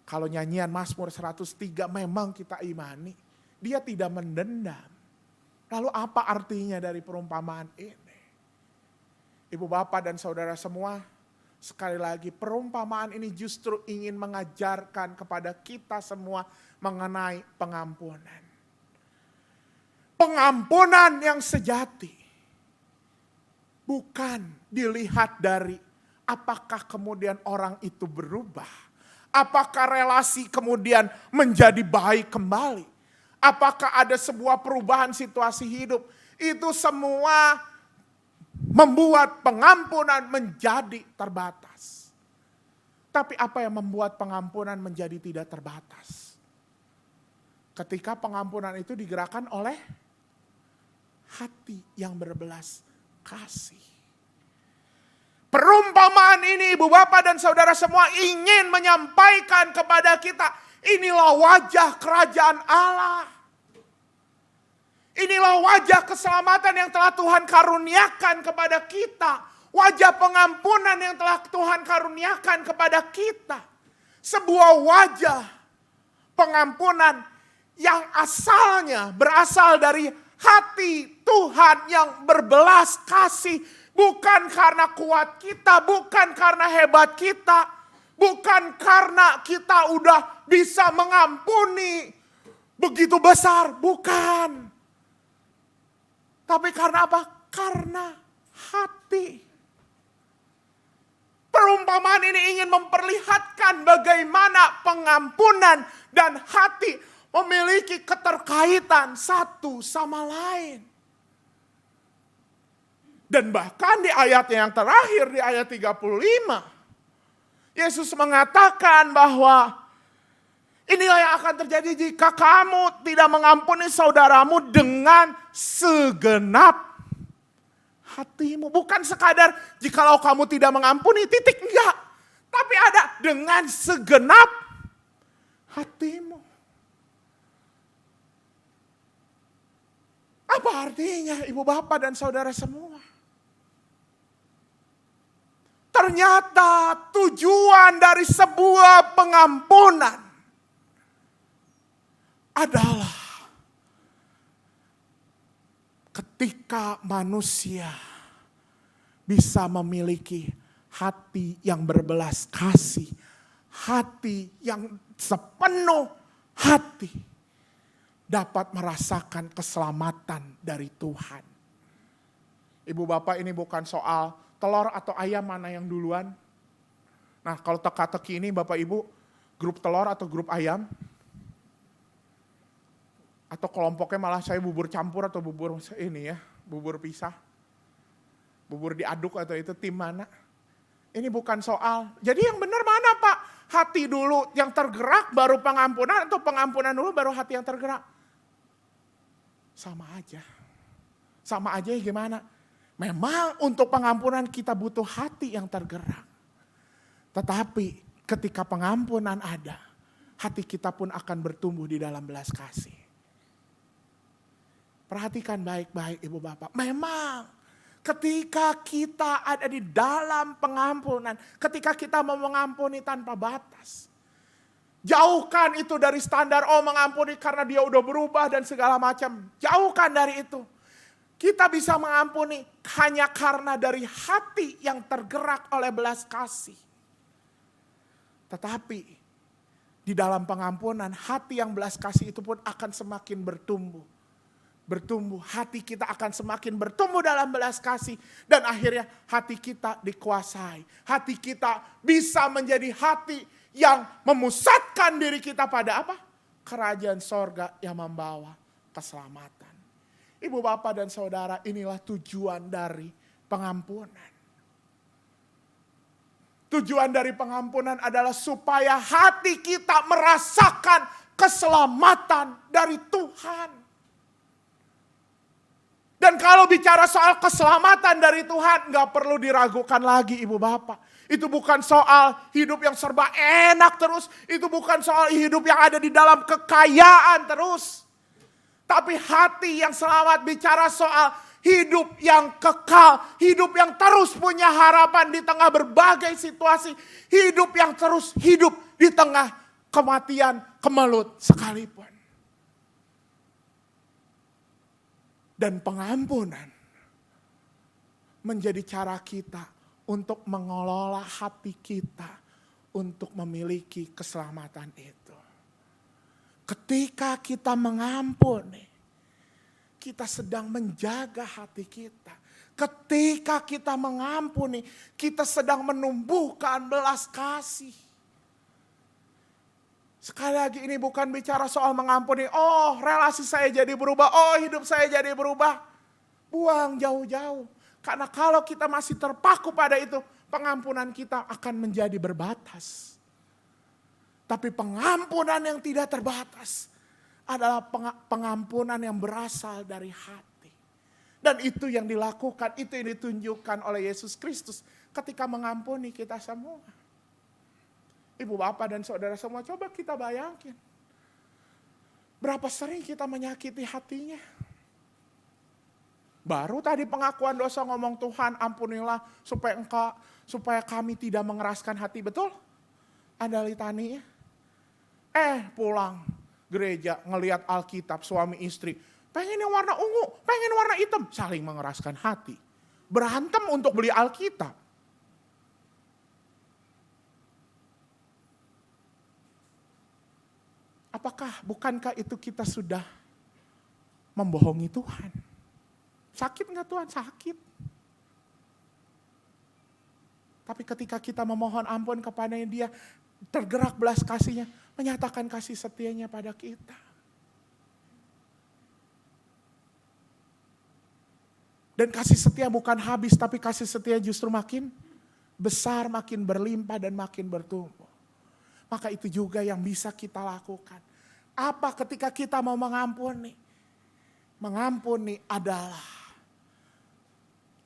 kalau nyanyian Mazmur 103 memang kita imani, dia tidak mendendam. Lalu apa artinya dari perumpamaan ini? Ibu Bapak dan Saudara semua, sekali lagi perumpamaan ini justru ingin mengajarkan kepada kita semua mengenai pengampunan. Pengampunan yang sejati bukan dilihat dari apakah kemudian orang itu berubah. Apakah relasi kemudian menjadi baik kembali? Apakah ada sebuah perubahan situasi hidup? Itu semua membuat pengampunan menjadi terbatas. Tapi apa yang membuat pengampunan menjadi tidak terbatas? Ketika pengampunan itu digerakkan oleh hati yang berbelas kasih. Perumpamaan ini Ibu Bapak dan Saudara semua ingin menyampaikan kepada kita, inilah wajah kerajaan Allah. Inilah wajah keselamatan yang telah Tuhan karuniakan kepada kita. Wajah pengampunan yang telah Tuhan karuniakan kepada kita. Sebuah wajah pengampunan yang asalnya berasal dari hati Tuhan yang berbelas kasih Bukan karena kuat kita, bukan karena hebat kita, bukan karena kita udah bisa mengampuni begitu besar, bukan. Tapi karena apa? Karena hati. Perumpamaan ini ingin memperlihatkan bagaimana pengampunan dan hati memiliki keterkaitan satu sama lain. Dan bahkan di ayat yang terakhir, di ayat 35, Yesus mengatakan bahwa inilah yang akan terjadi jika kamu tidak mengampuni saudaramu dengan segenap hatimu. Bukan sekadar jikalau kamu tidak mengampuni, titik, enggak. Tapi ada dengan segenap hatimu. Apa artinya ibu bapak dan saudara semua? Ternyata tujuan dari sebuah pengampunan adalah ketika manusia bisa memiliki hati yang berbelas kasih, hati yang sepenuh hati, dapat merasakan keselamatan dari Tuhan. Ibu bapak, ini bukan soal telur atau ayam mana yang duluan. Nah, kalau teka-teki ini bapak ibu, grup telur atau grup ayam? Atau kelompoknya malah saya bubur campur atau bubur ini ya, bubur pisah. Bubur diaduk atau itu tim mana? Ini bukan soal. Jadi yang benar mana Pak? Hati dulu yang tergerak baru pengampunan atau pengampunan dulu baru hati yang tergerak? Sama aja. Sama aja ya gimana? Memang untuk pengampunan kita butuh hati yang tergerak. Tetapi ketika pengampunan ada, hati kita pun akan bertumbuh di dalam belas kasih. Perhatikan baik-baik ibu bapak. Memang ketika kita ada di dalam pengampunan, ketika kita mau mengampuni tanpa batas. Jauhkan itu dari standar, oh mengampuni karena dia udah berubah dan segala macam. Jauhkan dari itu. Kita bisa mengampuni hanya karena dari hati yang tergerak oleh belas kasih. Tetapi di dalam pengampunan, hati yang belas kasih itu pun akan semakin bertumbuh. Bertumbuh, hati kita akan semakin bertumbuh dalam belas kasih. Dan akhirnya hati kita dikuasai. Hati kita bisa menjadi hati yang memusatkan diri kita pada apa? Kerajaan sorga yang membawa keselamatan. Ibu bapak dan saudara, inilah tujuan dari pengampunan. Tujuan dari pengampunan adalah supaya hati kita merasakan keselamatan dari Tuhan. Dan kalau bicara soal keselamatan dari Tuhan, gak perlu diragukan lagi ibu bapak. Itu bukan soal hidup yang serba enak terus. Itu bukan soal hidup yang ada di dalam kekayaan terus. Tapi hati yang selamat bicara soal hidup yang kekal. Hidup yang terus punya harapan di tengah berbagai situasi. Hidup yang terus hidup di tengah kematian kemelut sekalipun. Dan pengampunan menjadi cara kita untuk mengelola hati kita untuk memiliki keselamatan itu. Ketika kita mengampuni, kita sedang menjaga hati kita. Ketika kita mengampuni, kita sedang menumbuhkan belas kasih. Sekali lagi ini bukan bicara soal mengampuni, oh relasi saya jadi berubah, oh hidup saya jadi berubah. Buang jauh-jauh. Karena kalau kita masih terpaku pada itu, pengampunan kita akan menjadi berbatas. Tapi pengampunan yang tidak terbatas adalah pengampunan yang berasal dari hati. Dan itu yang dilakukan, itu yang ditunjukkan oleh Yesus Kristus ketika mengampuni kita semua. Ibu bapak dan saudara semua, coba kita bayangkan. Berapa sering kita menyakiti hatinya. Baru tadi pengakuan dosa ngomong Tuhan ampunilah supaya kami tidak mengeraskan hati, betul? Ada litaninya. Pulang gereja ngelihat Alkitab suami istri. Pengen yang warna ungu, pengen warna hitam. Saling mengeraskan hati. berantem untuk beli Alkitab. Bukankah itu kita sudah membohongi Tuhan? Sakit nggak Tuhan? Sakit. Tapi ketika kita memohon ampun kepada Dia, tergerak belas kasihnya, menyatakan kasih setianya pada kita. Dan kasih setia bukan habis, tapi kasih setia justru makin besar, makin berlimpah, dan makin bertumbuh. Maka itu juga yang bisa kita lakukan. Apa ketika kita mau mengampuni? Mengampuni adalah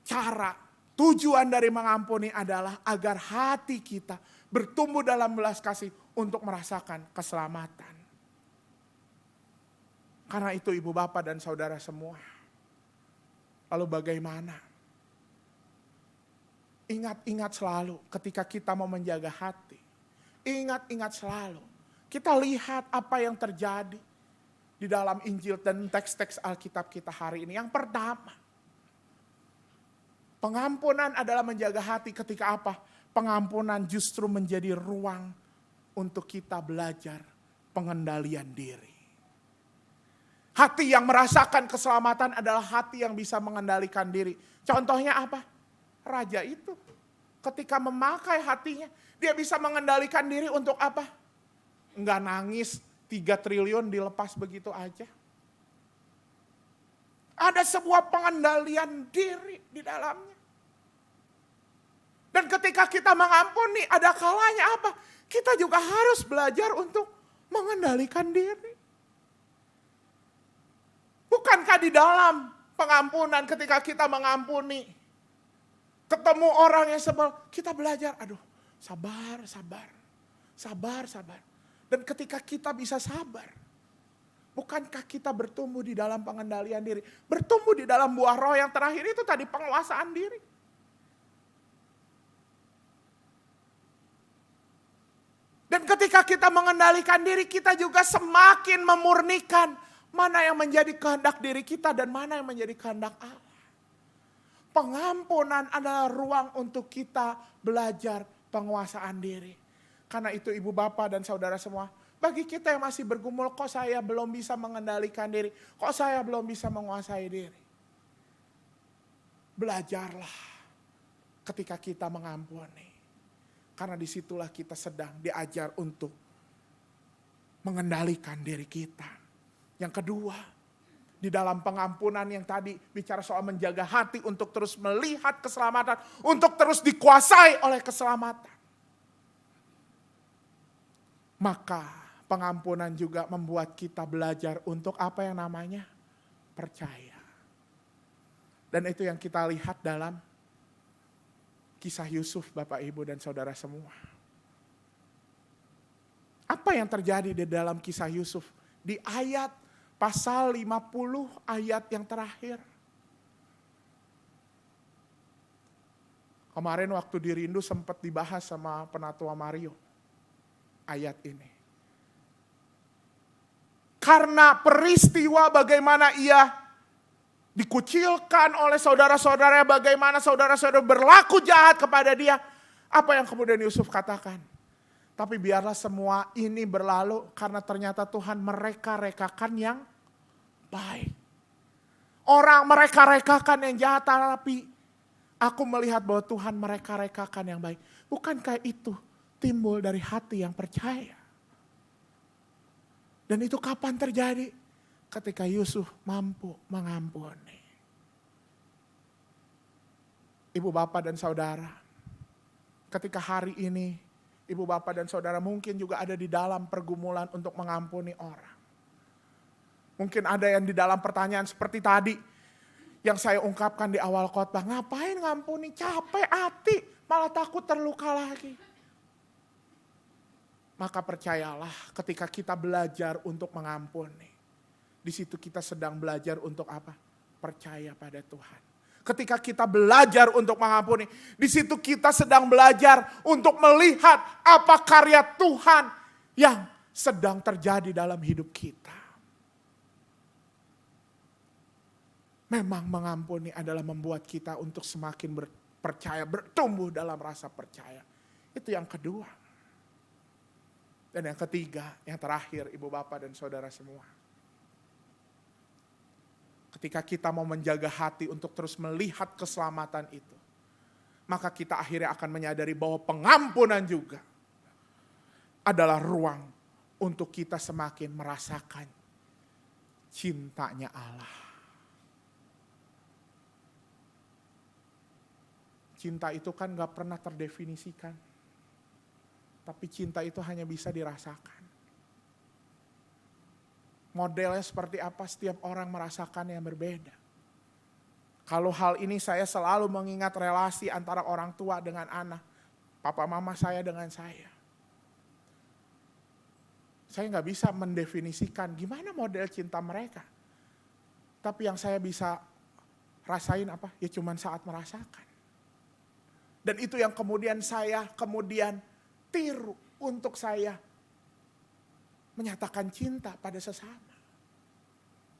cara, tujuan dari mengampuni adalah agar hati kita bertumbuh dalam belas kasih untuk merasakan keselamatan. Karena itu ibu bapak dan saudara semua. Lalu bagaimana? Ingat-ingat selalu ketika kita mau menjaga hati. Ingat-ingat selalu. Kita lihat apa yang terjadi di dalam Injil dan teks-teks Alkitab kita hari ini. Yang pertama, pengampunan adalah menjaga hati ketika apa? Pengampunan justru menjadi ruang untuk kita belajar pengendalian diri. Hati yang merasakan keselamatan adalah hati yang bisa mengendalikan diri. Contohnya apa? Raja itu ketika memakai hatinya, dia bisa mengendalikan diri untuk apa? Enggak nangis 3 triliun dilepas begitu aja. Ada sebuah pengendalian diri di dalamnya. Dan ketika kita mengampuni, ada kalanya apa? Kita juga harus belajar untuk mengendalikan diri. Bukankah di dalam pengampunan ketika kita mengampuni, ketemu orang yang sebel, kita belajar, aduh sabar. Dan ketika kita bisa sabar, bukankah kita bertumbuh di dalam pengendalian diri? Bertumbuh di dalam buah roh yang terakhir itu tadi, penguasaan diri. Dan ketika kita mengendalikan diri, kita juga semakin memurnikan mana yang menjadi kehendak diri kita dan mana yang menjadi kehendak Allah. Pengampunan adalah ruang untuk kita belajar penguasaan diri. Karena itu ibu bapak dan saudara semua, bagi kita yang masih bergumul, kok saya belum bisa mengendalikan diri, kok saya belum bisa menguasai diri. Belajarlah ketika kita mengampuni. Karena disitulah kita sedang diajar untuk mengendalikan diri kita. Yang kedua, di dalam pengampunan yang tadi bicara soal menjaga hati untuk terus melihat keselamatan, untuk terus dikuasai oleh keselamatan. Maka pengampunan juga membuat kita belajar untuk apa yang namanya percaya. Dan itu yang kita lihat dalam kisah Yusuf, Bapak, Ibu, dan saudara semua. Apa yang terjadi di dalam kisah Yusuf? Di ayat pasal 50 ayat yang terakhir. Kemarin waktu di Rindu sempat dibahas sama Penatua Mario. Ayat ini. Karena peristiwa bagaimana ia dikucilkan oleh saudara-saudaranya, bagaimana saudara-saudara berlaku jahat kepada dia. Apa yang kemudian Yusuf katakan? Tapi biarlah semua ini berlalu karena ternyata Tuhan mereka-rekakan yang baik. Orang mereka-rekakan yang jahat, tapi aku melihat bahwa Tuhan mereka-rekakan yang baik. Bukankah itu timbul dari hati yang percaya? Dan itu kapan terjadi? Ketika Yusuf mampu mengampuni. Ibu bapak dan saudara, ketika hari ini ibu bapak dan saudara mungkin juga ada di dalam pergumulan untuk mengampuni orang. Mungkin ada yang di dalam pertanyaan seperti tadi yang saya ungkapkan di awal khotbah, ngapain ngampuni, capek hati, malah takut terluka lagi. Maka percayalah ketika kita belajar untuk mengampuni, di situ kita sedang belajar untuk apa? Percaya pada Tuhan. Ketika kita belajar untuk mengampuni, di situ kita sedang belajar untuk melihat apa karya Tuhan yang sedang terjadi dalam hidup kita. Memang mengampuni adalah membuat kita untuk semakin percaya, bertumbuh dalam rasa percaya. Itu yang kedua. Dan yang ketiga, yang terakhir, Ibu Bapak dan Saudara semua. Ketika kita mau menjaga hati untuk terus melihat keselamatan itu, maka kita akhirnya akan menyadari bahwa pengampunan juga adalah ruang untuk kita semakin merasakan cintanya Allah. Cinta itu kan gak pernah terdefinisikan. Tapi cinta itu hanya bisa dirasakan. Modelnya seperti apa, setiap orang merasakan yang berbeda. Kalau hal ini saya selalu mengingat relasi antara orang tua dengan anak. Papa mama saya dengan saya. Saya gak bisa mendefinisikan gimana model cinta mereka. Tapi yang saya bisa rasain apa? Ya cuman saat merasakan. Dan itu yang kemudian saya tiru untuk saya menyatakan cinta pada sesama.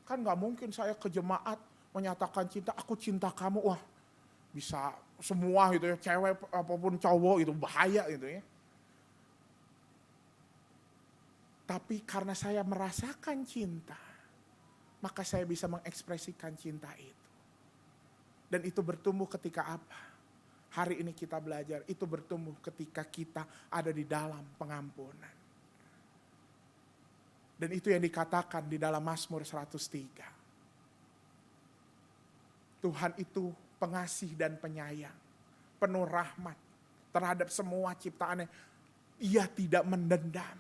Kan gak mungkin saya ke jemaat menyatakan cinta, aku cinta kamu. Wah, bisa semua gitu ya, cewek apapun cowok itu bahaya gitu ya. Tapi karena saya merasakan cinta, maka saya bisa mengekspresikan cinta itu. Dan itu bertumbuh ketika apa? Hari ini kita belajar, itu bertumbuh ketika kita ada di dalam pengampunan. Dan itu yang dikatakan di dalam Mazmur 103. Tuhan itu pengasih dan penyayang, penuh rahmat terhadap semua ciptaannya. Ia tidak mendendam.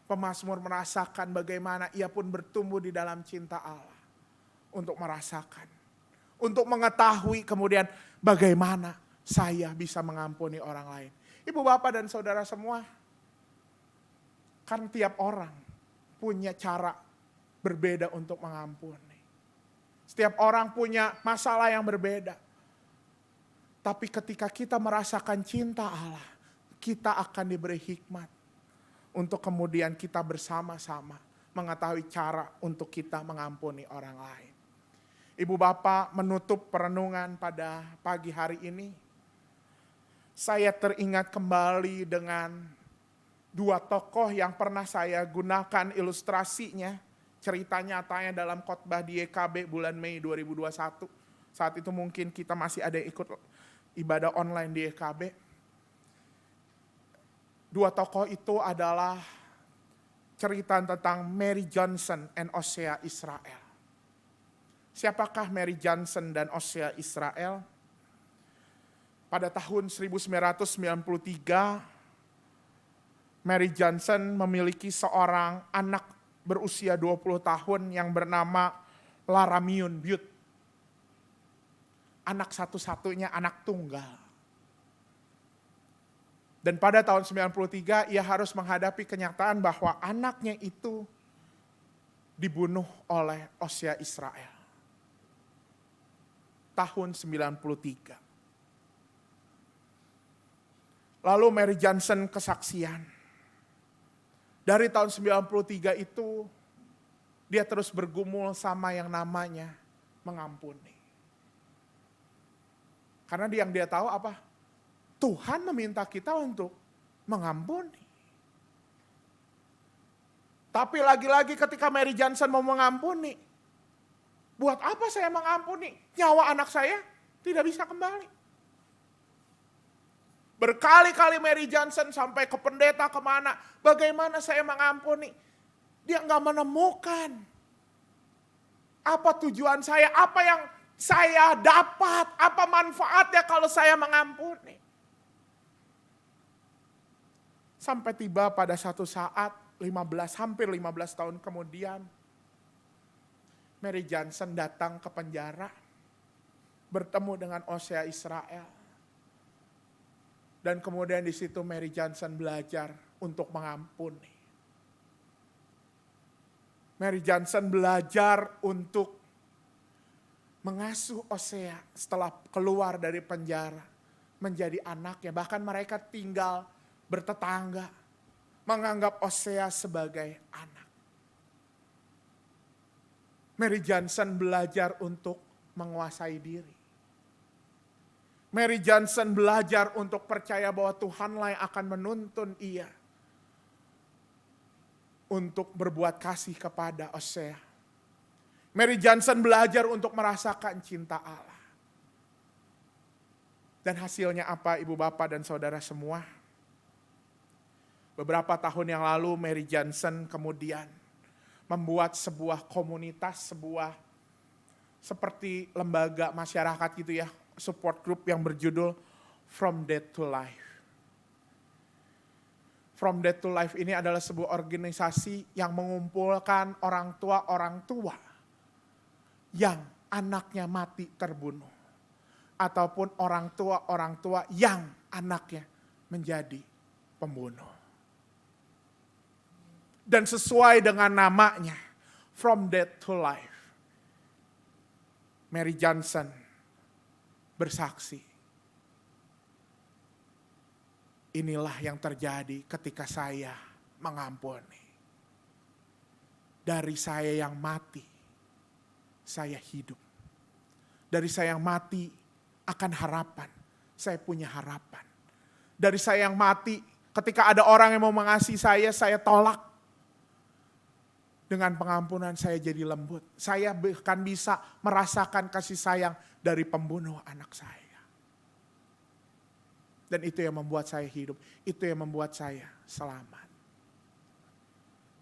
Pemazmur merasakan bagaimana ia pun bertumbuh di dalam cinta Allah. Untuk merasakan, untuk mengetahui kemudian bagaimana saya bisa mengampuni orang lain. Ibu Bapak dan Saudara semua, kan tiap orang punya cara berbeda untuk mengampuni. Setiap orang punya masalah yang berbeda. Tapi ketika kita merasakan cinta Allah, kita akan diberi hikmat untuk kemudian kita bersama-sama mengetahui cara untuk kita mengampuni orang lain. Ibu Bapak, menutup perenungan pada pagi hari ini, saya teringat kembali dengan dua tokoh yang pernah saya gunakan ilustrasinya, cerita nyatanya dalam khotbah di YKB bulan Mei 2021. Saat itu mungkin kita masih ada ikut ibadah online di YKB. Dua tokoh itu adalah cerita tentang Mary Johnson and Osea Israel. Siapakah Mary Johnson dan Osea Israel? Pada tahun 1993, Mary Johnson memiliki seorang anak berusia 20 tahun yang bernama Laramiun Butte. Anak satu-satunya, anak tunggal. Dan pada tahun 1993 ia harus menghadapi kenyataan bahwa anaknya itu dibunuh oleh Osea Israel. Tahun 1993. Lalu Mary Johnson kesaksian. Dari tahun 1993 itu dia terus bergumul sama yang namanya mengampuni. Karena yang dia tahu apa? Tuhan meminta kita untuk mengampuni. Tapi lagi-lagi ketika Mary Johnson mau mengampuni, buat apa saya mengampuni? Nyawa anak saya tidak bisa kembali. Berkali-kali Mary Johnson sampai ke pendeta kemana, bagaimana saya mengampuni? Dia nggak menemukan apa tujuan saya, apa yang saya dapat, apa manfaatnya kalau saya mengampuni. Sampai tiba pada satu saat, hampir 15 tahun kemudian, Mary Johnson datang ke penjara, bertemu dengan Osea Israel. Dan kemudian di situ Mary Johnson belajar untuk mengampuni. Mary Johnson belajar untuk mengasuh Osea setelah keluar dari penjara menjadi anaknya. Bahkan mereka tinggal bertetangga, menganggap Osea sebagai anak. Mary Johnson belajar untuk menguasai diri. Mary Johnson belajar untuk percaya bahwa Tuhanlah yang akan menuntun ia untuk berbuat kasih kepada Hosea. Mary Johnson belajar untuk merasakan cinta Allah. Dan hasilnya apa, Ibu Bapak dan Saudara semua? Beberapa tahun yang lalu Mary Johnson kemudian membuat sebuah komunitas, sebuah seperti lembaga masyarakat gitu ya, support group yang berjudul From Death to Life. From Death to Life ini adalah sebuah organisasi yang mengumpulkan orang tua yang anaknya mati terbunuh. Ataupun orang tua yang anaknya menjadi pembunuh. Dan sesuai dengan namanya, From Death to Life, Mary Johnson bersaksi. Inilah yang terjadi ketika saya mengampuni. Dari saya yang mati, saya hidup. Dari saya yang mati akan harapan, saya punya harapan. Dari saya yang mati, ketika ada orang yang mau mengasihi saya tolak. Dengan pengampunan saya jadi lembut. Saya bahkan bisa merasakan kasih sayang dari pembunuh anak saya. Dan itu yang membuat saya hidup. Itu yang membuat saya selamat.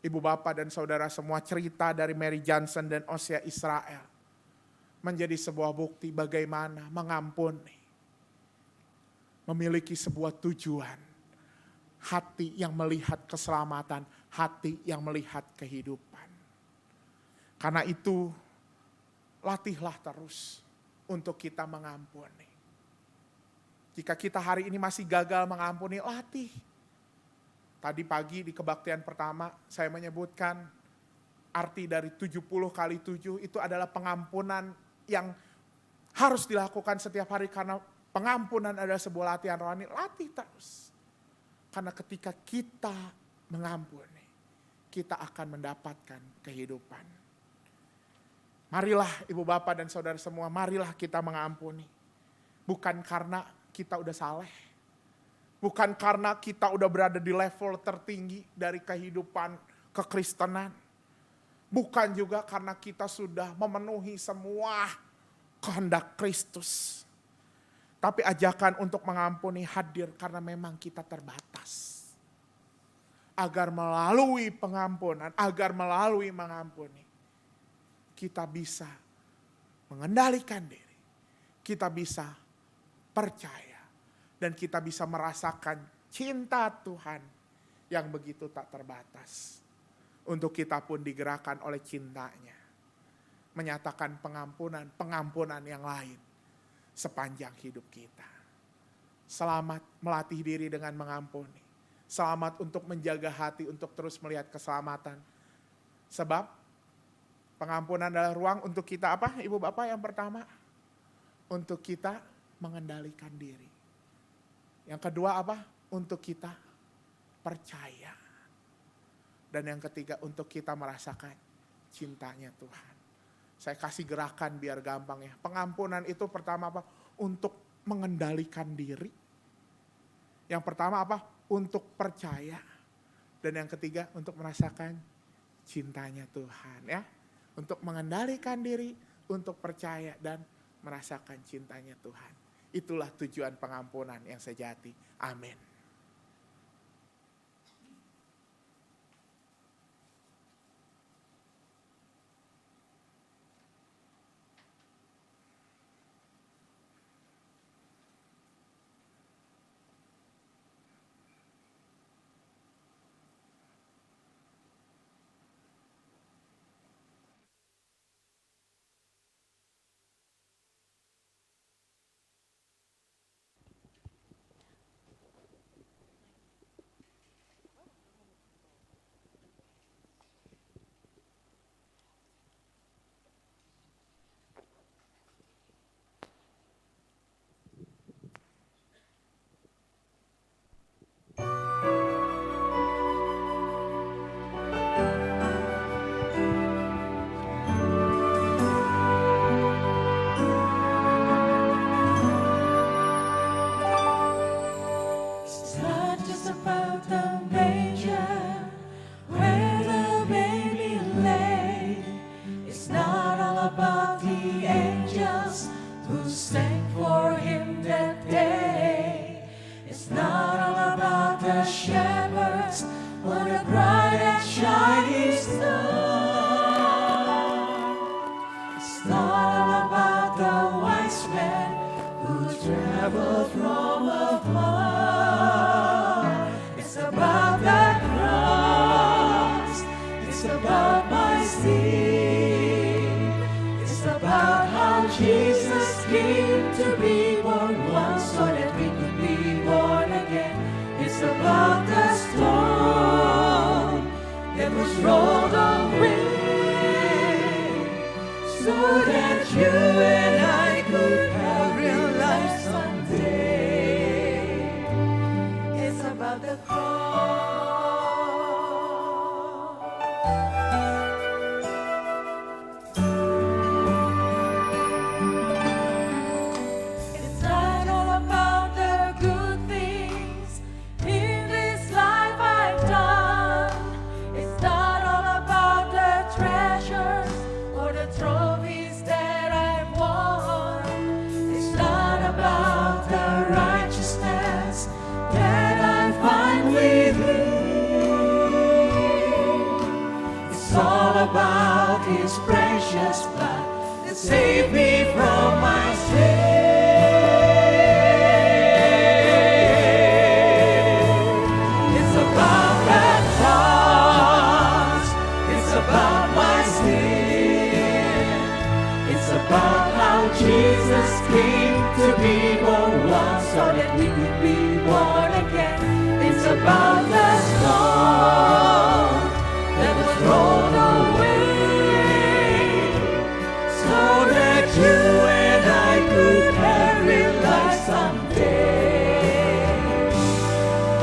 Ibu Bapak dan Saudara semua, cerita dari Mary Johnson dan Hosea Israel menjadi sebuah bukti bagaimana mengampuni. Memiliki sebuah tujuan. Hati yang melihat keselamatan. Hati yang melihat kehidupan. Karena itu, latihlah terus untuk kita mengampuni. Jika kita hari ini masih gagal mengampuni, latih. Tadi pagi di kebaktian pertama, saya menyebutkan arti dari 70 kali 7 itu adalah pengampunan yang harus dilakukan setiap hari. Karena pengampunan adalah sebuah latihan rohani, latih terus. Karena ketika kita mengampuni, kita akan mendapatkan kehidupan. Marilah Ibu Bapak dan Saudara semua, marilah kita mengampuni. Bukan karena kita udah saleh. Bukan karena kita udah berada di level tertinggi dari kehidupan kekristenan. Bukan juga karena kita sudah memenuhi semua kehendak Kristus. Tapi ajakan untuk mengampuni hadir karena memang kita terbatas. Agar melalui pengampunan, agar melalui mengampuni, kita bisa mengendalikan diri. Kita bisa percaya. Dan kita bisa merasakan cinta Tuhan yang begitu tak terbatas. Untuk kita pun digerakkan oleh cintanya. Menyatakan pengampunan yang lain sepanjang hidup kita. Selamat melatih diri dengan mengampuni. Selamat untuk menjaga hati untuk terus melihat keselamatan. Sebab pengampunan adalah ruang untuk kita apa? Ibu Bapak, yang pertama, untuk kita mengendalikan diri. Yang kedua apa? Untuk kita percaya. Dan yang ketiga untuk kita merasakan cintanya Tuhan. Saya kasih gerakan biar gampang ya. Pengampunan itu pertama apa? Untuk mengendalikan diri. Yang pertama apa? Untuk percaya. Dan yang ketiga untuk merasakan cintanya Tuhan ya. Untuk mengendalikan diri, untuk percaya dan merasakan cintanya Tuhan. Itulah tujuan pengampunan yang sejati. Amin. shepherds on a bright and shining star. It's not all about the wise men who traveled from afar. It's about that cross. It's about my sin. It's about how Jesus came to be born once so that we could be born again. It's about the stone that was rolled away so that you and I could have real life someday. It's about the cross. It's not all about the good things in this life I've done. It's not all about the treasures or the trophies that I've won. It's not about the righteousness that I find within. It's all about His precious blood that saved me from my sin. It's about that cross. It's about my sin. It's about how Jesus came to be born once so that we could be born again. It's about the stone that was rolled away so that you and I could have real life someday.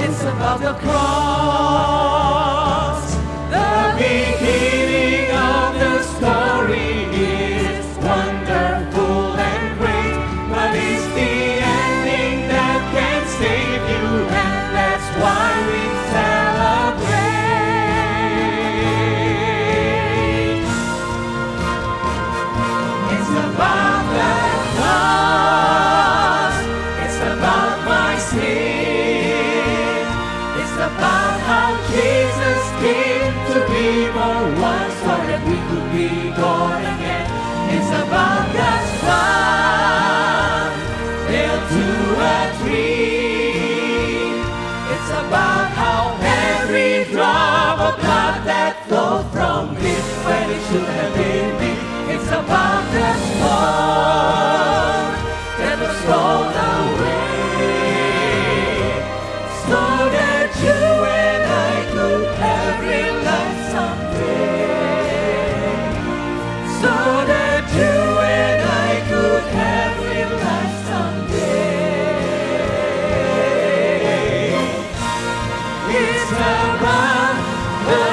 It's about the cross. The beginning of the story is wonderful and great, but it's the ending that can save you, and that's why we celebrate. It's about the cross. It's about my sin. It's about how Jesus came to be born once so that we could be born again. It's about God's Son nailed to a tree. It's about how every drop of blood that flowed from Him when it should have been me. It's about the stone that was rolled away so that you and I could have real life someday. So that you and I could have real life someday. It's about the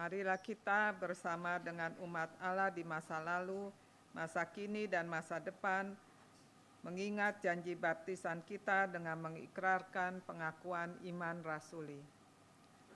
Marilah kita bersama dengan umat Allah di masa lalu, masa kini, dan masa depan, mengingat janji baptisan kita dengan mengikrarkan pengakuan iman rasuli.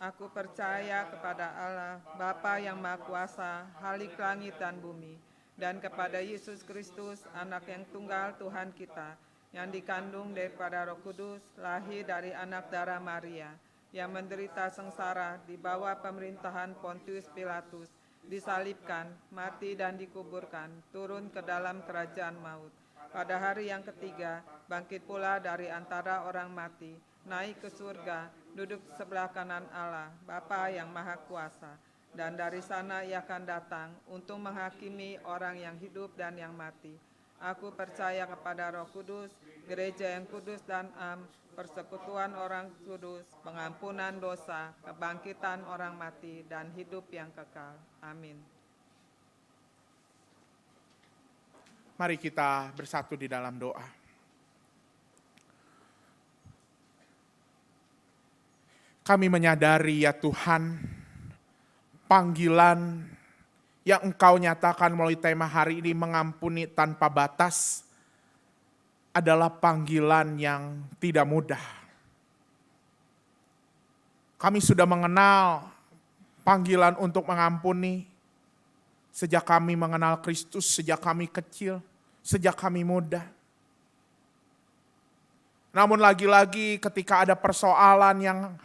Aku percaya kepada Allah, Bapa yang Maha Kuasa, Khalik langit dan bumi, dan kepada Yesus Kristus, Anak yang tunggal Tuhan kita, yang dikandung daripada Roh Kudus, lahir dari anak darah Maria, yang menderita sengsara di bawah pemerintahan Pontius Pilatus, disalibkan, mati dan dikuburkan, turun ke dalam kerajaan maut. Pada hari yang ketiga, bangkit pula dari antara orang mati, naik ke surga, duduk sebelah kanan Allah, Bapa yang Maha Kuasa. Dan dari sana Ia akan datang untuk menghakimi orang yang hidup dan yang mati. Aku percaya kepada Roh Kudus, gereja yang kudus dan am, persekutuan orang kudus, pengampunan dosa, kebangkitan orang mati, dan hidup yang kekal. Amin. Mari kita bersatu di dalam doa. Kami menyadari ya Tuhan, panggilan yang Engkau nyatakan melalui tema hari ini, mengampuni tanpa batas, adalah panggilan yang tidak mudah. Kami sudah mengenal panggilan untuk mengampuni sejak kami mengenal Kristus, sejak kami kecil, sejak kami muda. Namun lagi-lagi ketika ada persoalan yang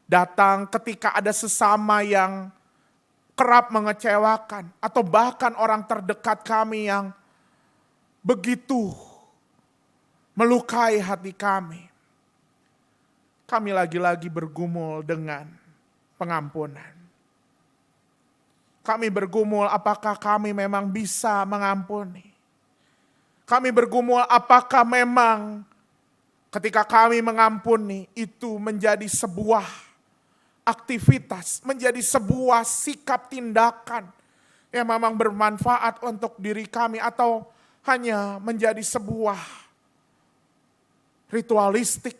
datang, ketika ada sesama yang kerap mengecewakan, atau bahkan orang terdekat kami yang begitu melukai hati kami lagi-lagi bergumul dengan pengampunan. Kami bergumul apakah kami memang bisa mengampuni. Kami bergumul apakah memang ketika kami mengampuni itu menjadi sebuah aktivitas, menjadi sebuah sikap tindakan yang memang bermanfaat untuk diri kami, atau hanya menjadi sebuah ritualistik,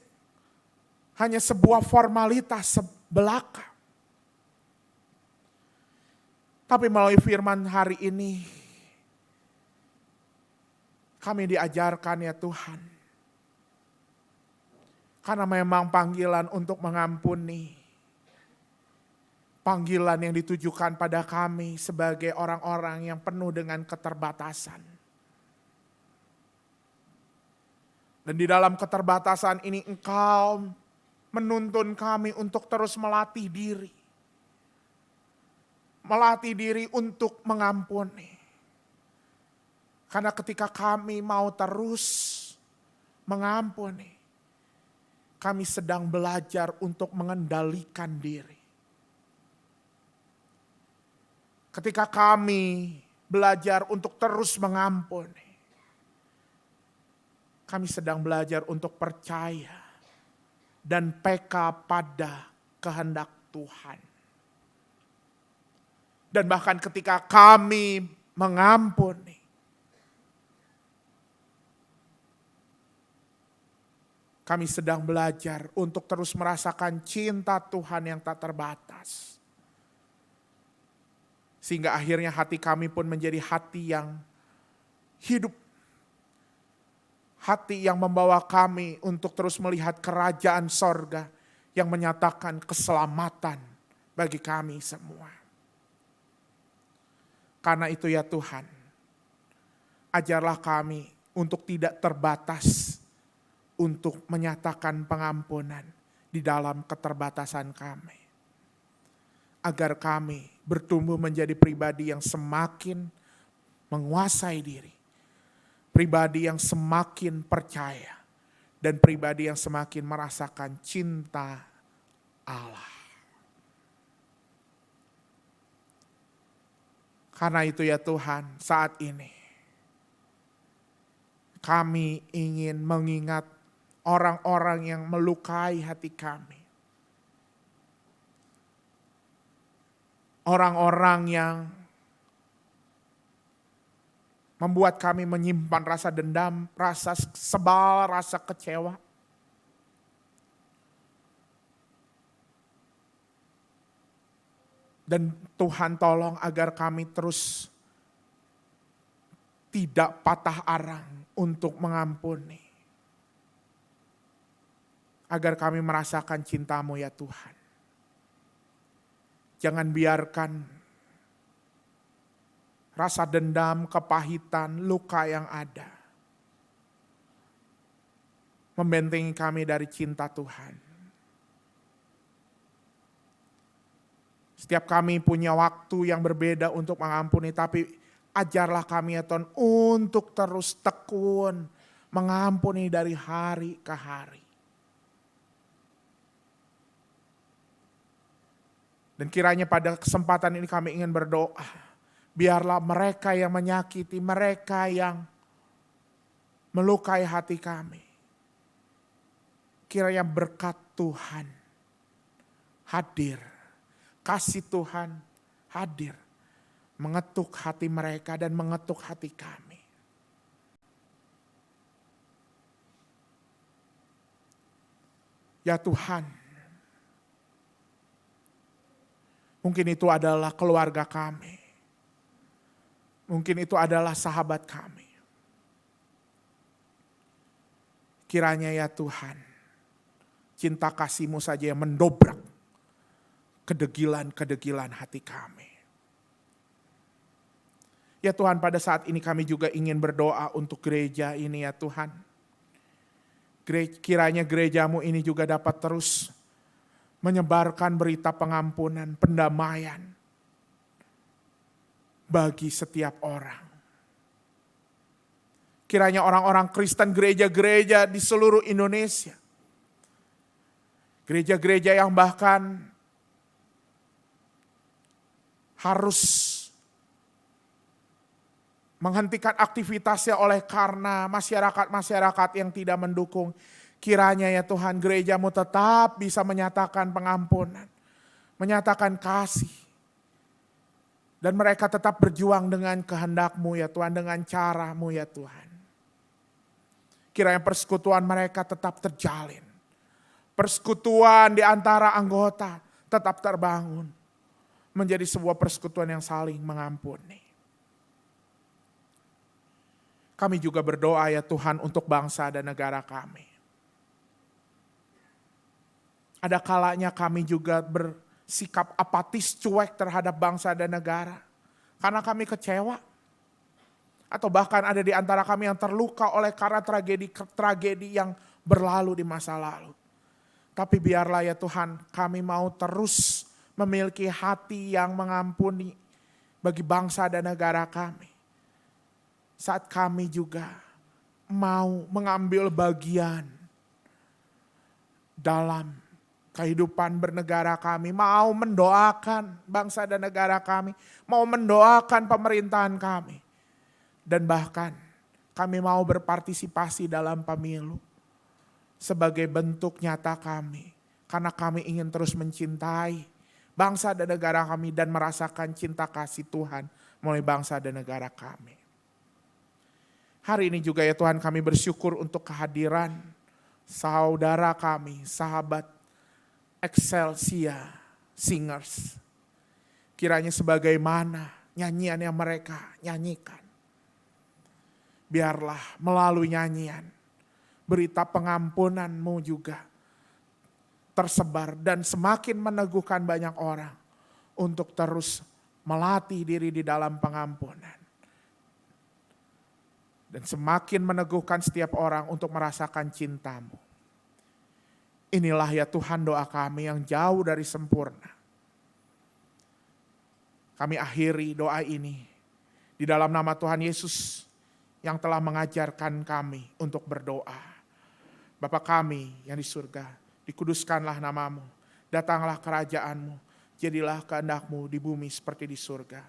hanya sebuah formalitas belaka. Tapi melalui firman hari ini, kami diajarkan ya Tuhan, karena memang panggilan untuk mengampuni, panggilan yang ditujukan pada kami sebagai orang-orang yang penuh dengan keterbatasan. Dan di dalam keterbatasan ini Engkau menuntun kami untuk terus melatih diri. Melatih diri untuk mengampuni. Karena ketika kami mau terus mengampuni, kami sedang belajar untuk mengendalikan diri. Ketika kami belajar untuk terus mengampuni, kami sedang belajar untuk percaya dan peka pada kehendak Tuhan. Dan bahkan ketika kami mengampuni, kami sedang belajar untuk terus merasakan cinta Tuhan yang tak terbatas. Sehingga akhirnya hati kami pun menjadi hati yang hidup. Hati yang membawa kami untuk terus melihat kerajaan sorga yang menyatakan keselamatan bagi kami semua. Karena itu ya Tuhan, ajarlah kami untuk tidak terbatas untuk menyatakan pengampunan di dalam keterbatasan kami. Agar kami bertumbuh menjadi pribadi yang semakin menguasai diri. Pribadi yang semakin percaya. Dan pribadi yang semakin merasakan cinta Allah. Karena itu ya Tuhan, saat ini kami ingin mengingat orang-orang yang melukai hati kami. Orang-orang yang membuat kami menyimpan rasa dendam, rasa sebal, rasa kecewa. Dan Tuhan tolong agar kami terus tidak patah arang untuk mengampuni. Agar kami merasakan cinta-Mu ya Tuhan. Jangan biarkan rasa dendam, kepahitan, luka yang ada membentengi kami dari cinta Tuhan. Setiap kami punya waktu yang berbeda untuk mengampuni, tapi ajarlah kami ya Tuhan untuk terus tekun mengampuni dari hari ke hari. Dan kiranya pada kesempatan ini kami ingin berdoa, biarlah mereka yang menyakiti, mereka yang melukai hati kami, kiranya berkat Tuhan hadir, kasih Tuhan hadir, mengetuk hati mereka dan mengetuk hati kami. Ya Tuhan, mungkin itu adalah keluarga kami. Mungkin itu adalah sahabat kami. Kiranya ya Tuhan, cinta kasih-Mu saja yang mendobrak kedegilan-kedegilan hati kami. Ya Tuhan, pada saat ini kami juga ingin berdoa untuk gereja ini ya Tuhan. Kiranya gereja-Mu ini juga dapat terus menyebarkan berita pengampunan, pendamaian bagi setiap orang. Kiranya orang-orang Kristen, gereja-gereja di seluruh Indonesia, gereja-gereja yang bahkan harus menghentikan aktivitasnya oleh karena masyarakat-masyarakat yang tidak mendukung. Kiranya ya Tuhan, gereja-Mu tetap bisa menyatakan pengampunan, menyatakan kasih. Dan mereka tetap berjuang dengan kehendak-Mu ya Tuhan, dengan cara-Mu ya Tuhan. Kiranya persekutuan mereka tetap terjalin. Persekutuan di antara anggota tetap terbangun. Menjadi sebuah persekutuan yang saling mengampuni. Kami juga berdoa ya Tuhan untuk bangsa dan negara kami. Ada kalanya kami juga bersikap apatis, cuek terhadap bangsa dan negara. Karena kami kecewa. Atau bahkan ada di antara kami yang terluka oleh karena tragedi yang berlalu di masa lalu. Tapi biarlah ya Tuhan, kami mau terus memiliki hati yang mengampuni bagi bangsa dan negara kami. Saat kami juga mau mengambil bagian dalam kehidupan bernegara kami, mau mendoakan bangsa dan negara kami, mau mendoakan pemerintahan kami, dan bahkan kami mau berpartisipasi dalam pemilu sebagai bentuk nyata kami, karena kami ingin terus mencintai bangsa dan negara kami dan merasakan cinta kasih Tuhan melalui bangsa dan negara kami. Hari ini juga ya Tuhan, kami bersyukur untuk kehadiran saudara kami, sahabat Excelsia Singers. Kiranya sebagaimana nyanyian yang mereka nyanyikan, biarlah melalui nyanyian berita pengampunan-Mu juga tersebar dan semakin meneguhkan banyak orang untuk terus melatih diri di dalam pengampunan. Dan semakin meneguhkan setiap orang untuk merasakan cinta-Mu. Inilah ya Tuhan doa kami yang jauh dari sempurna. Kami akhiri doa ini di dalam nama Tuhan Yesus yang telah mengajarkan kami untuk berdoa. Bapa kami yang di surga, dikuduskanlah nama-Mu, datanglah kerajaan-Mu, jadilah kehendak-Mu di bumi seperti di surga.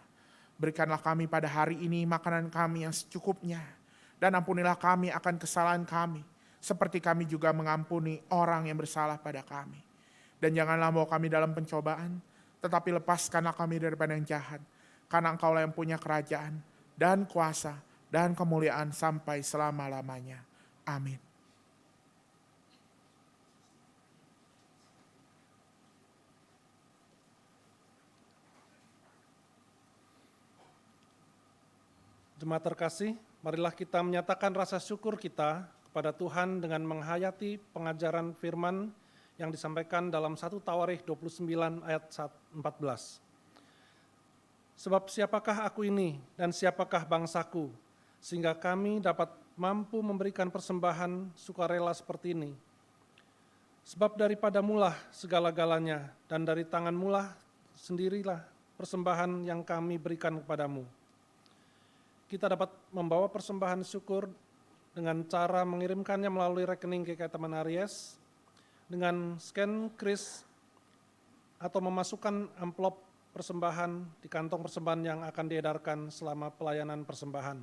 Berikanlah kami pada hari ini makanan kami yang secukupnya. Dan ampunilah kami akan kesalahan kami, seperti kami juga mengampuni orang yang bersalah pada kami. Dan janganlah bawa kami dalam pencobaan, tetapi lepaskanlah kami daripada yang jahat. Karena Engkaulah yang punya kerajaan, dan kuasa, dan kemuliaan sampai selama-lamanya. Amin. Jemaat terkasih, marilah kita menyatakan rasa syukur kita kepada Tuhan dengan menghayati pengajaran firman yang disampaikan dalam 1 Tawarikh 29 ayat 14. Sebab siapakah aku ini dan siapakah bangsaku, sehingga kami dapat mampu memberikan persembahan sukarela seperti ini. Sebab daripadamulah segala-galanya, dan dari tanganmulah sendirilah persembahan yang kami berikan kepadamu. Kita dapat membawa persembahan syukur dengan cara mengirimkannya melalui rekening GKI Taman Aries, dengan scan kris atau memasukkan amplop persembahan di kantong persembahan yang akan diedarkan selama pelayanan persembahan.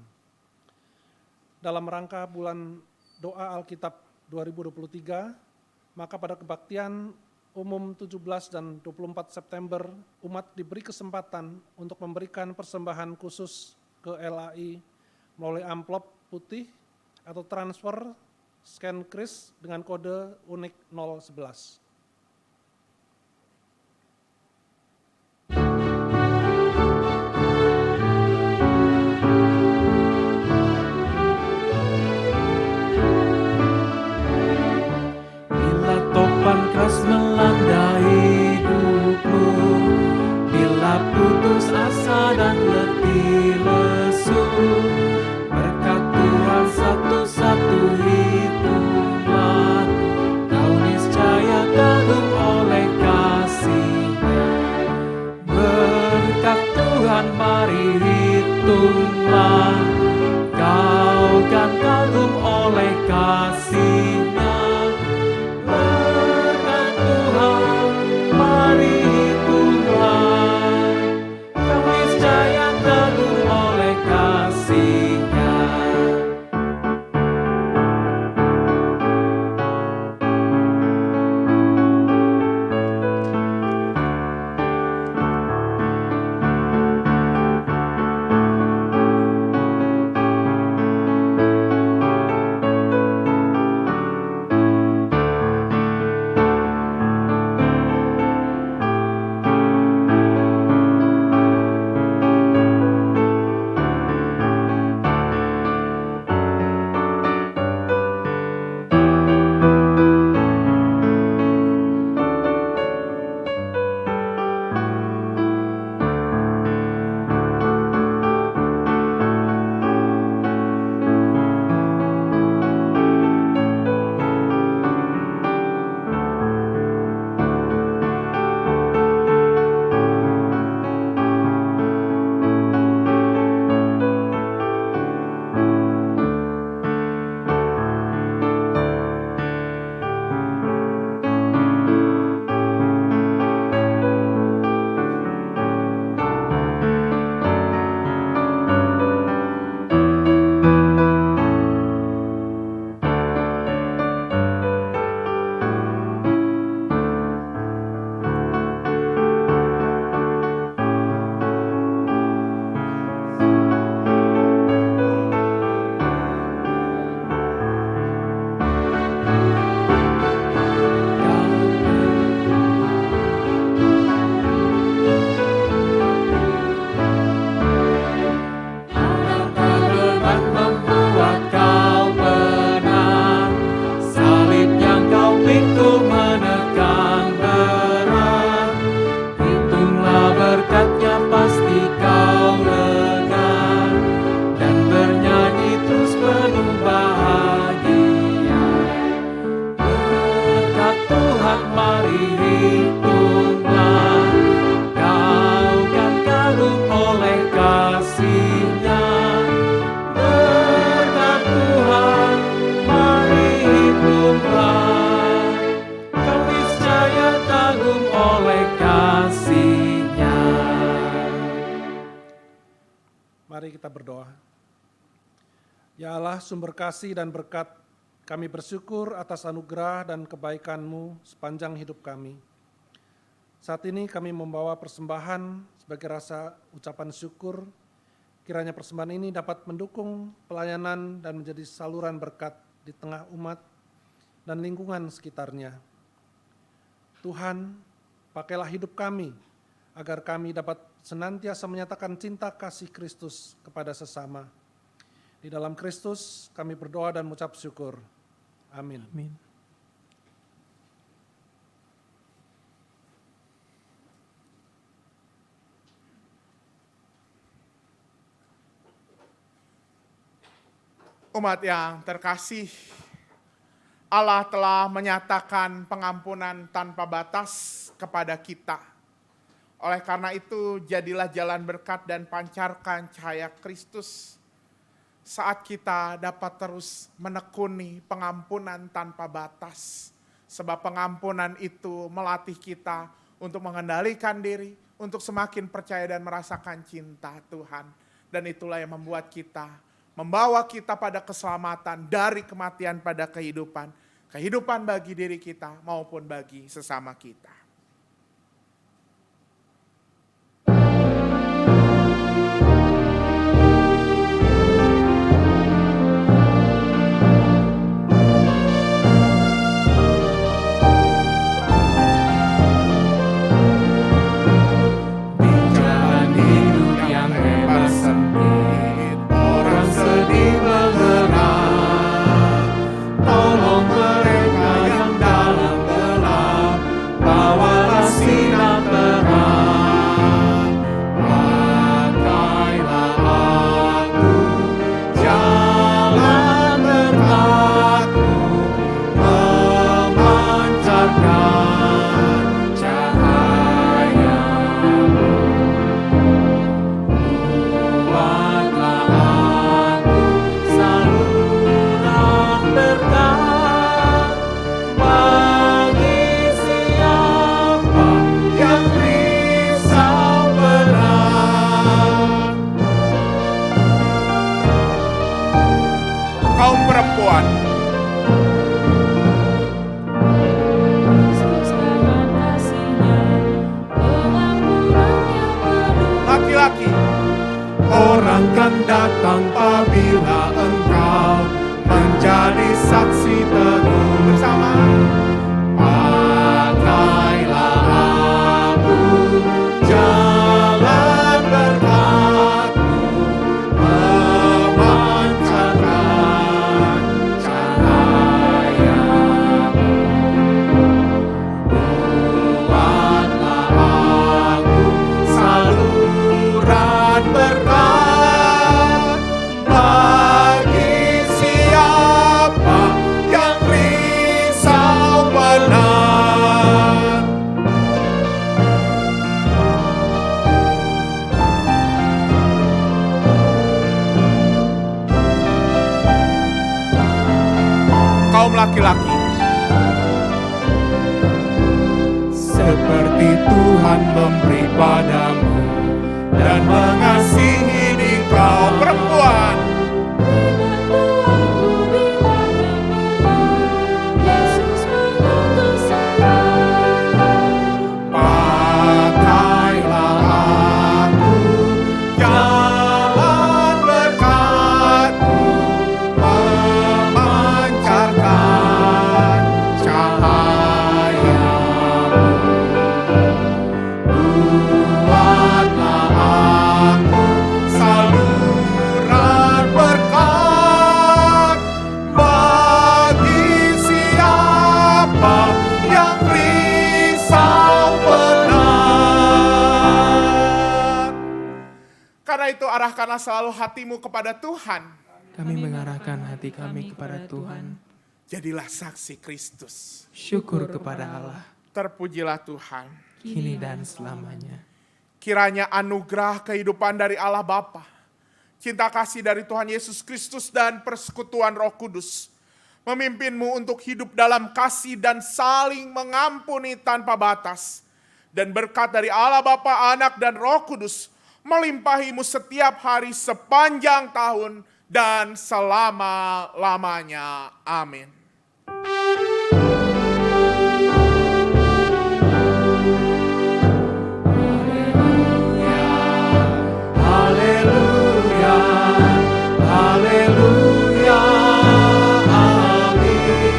Dalam rangka bulan doa Alkitab 2023, maka pada kebaktian umum 17 dan 24 September, umat diberi kesempatan untuk memberikan persembahan khusus ke LAI melalui amplop putih atau transfer scan kris dengan kode unik 011. dan letih lesu. Berkat Tuhan satu-satu hitunglah, kau niscaya kagum oleh kasih-Nya. Berkat Tuhan mari hitunglah, kau kan kagum oleh kasih-Nya. Berkat Tuhan mari hitunglah, kau niscaya kagum oleh kasih-Nya. Mari kita berdoa. Ya Allah, sumber kasih dan berkat, kami bersyukur atas anugerah dan kebaikan-Mu sepanjang hidup kami. Saat ini kami membawa persembahan sebagai rasa ucapan syukur. Kiranya persembahan ini dapat mendukung pelayanan dan menjadi saluran berkat di tengah umat dan lingkungan sekitarnya. Tuhan, pakailah hidup kami agar kami dapat senantiasa menyatakan cinta kasih Kristus kepada sesama. Di dalam Kristus kami berdoa dan mengucap syukur. Amin. Amin. Umat yang terkasih, Allah telah menyatakan pengampunan tanpa batas kepada kita. Oleh karena itu, jadilah jalan berkat dan pancarkan cahaya Kristus saat kita dapat terus menekuni pengampunan tanpa batas. Sebab pengampunan itu melatih kita untuk mengendalikan diri, untuk semakin percaya dan merasakan cinta Tuhan. Dan itulah yang membuat kita, membawa kita pada keselamatan dari kematian pada kehidupan. Kehidupan bagi diri kita maupun bagi sesama kita. Bawa kaum perempuan. Laki-laki, orang kan datang apabila engkau menjadi saksi teguh bersama. Pakailah aku jalan berkatmu, memancarkan cahayamu. Buatlah aku saluran berkat bagi siapa yang risau benar. Kaum laki-laki, Seperti Tuhan memberi padamu dan mengasihi di kaum perempuan. Pakailah aku jalan berkatmu, memancarkan cahayamu. Buatlah aku saluran berkat bagi siapa yang risau benar. Karena itu arahkanlah selalu hatimu kepada Tuhan. Kami mengarahkan hati kami kepada Tuhan. Jadilah saksi Kristus. Syukur kepada Allah, Terpujilah Tuhan. kini dan selamanya. Kiranya anugerah kehidupan dari Allah Bapa, cinta kasih dari Tuhan Yesus Kristus dan persekutuan Roh Kudus memimpinmu untuk hidup dalam kasih dan saling mengampuni tanpa batas. Dan berkat dari Allah Bapa, Anak dan Roh Kudus melimpahimu setiap hari sepanjang tahun dan selama-lamanya. Amin. Haleluya, haleluya, amin.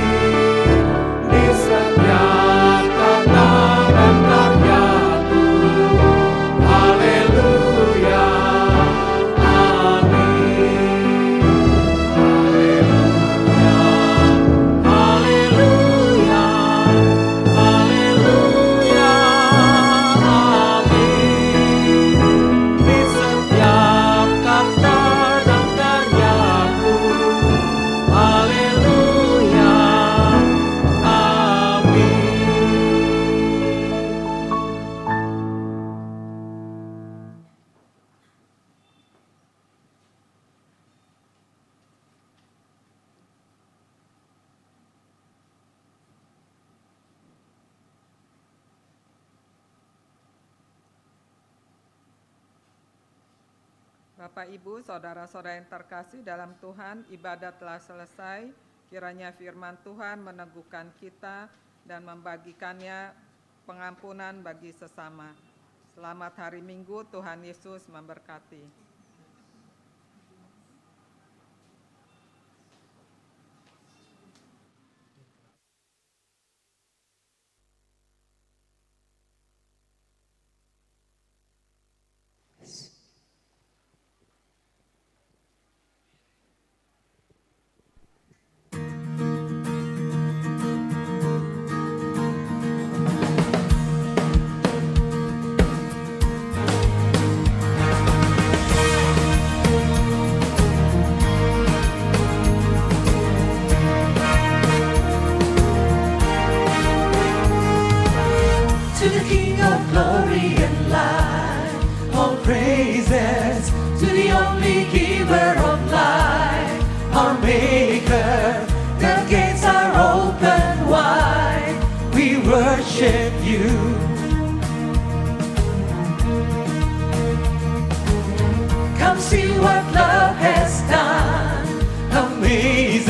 Di setiap kata dan karyaku, haleluya, amin. Haleluya, haleluya, amin. Di setiap kata dan karyaku, haleluya, amin. Bapak, Ibu, saudara-saudara yang terkasih dalam Tuhan, ibadat telah selesai. Kiranya firman Tuhan meneguhkan kita dan membagikannya pengampunan bagi sesama. Selamat hari Minggu, Tuhan Yesus memberkati. To the King of glory and light, all praises to the only giver of life, our Maker. The gates are open wide, we worship you. Come see what love has done, amazing.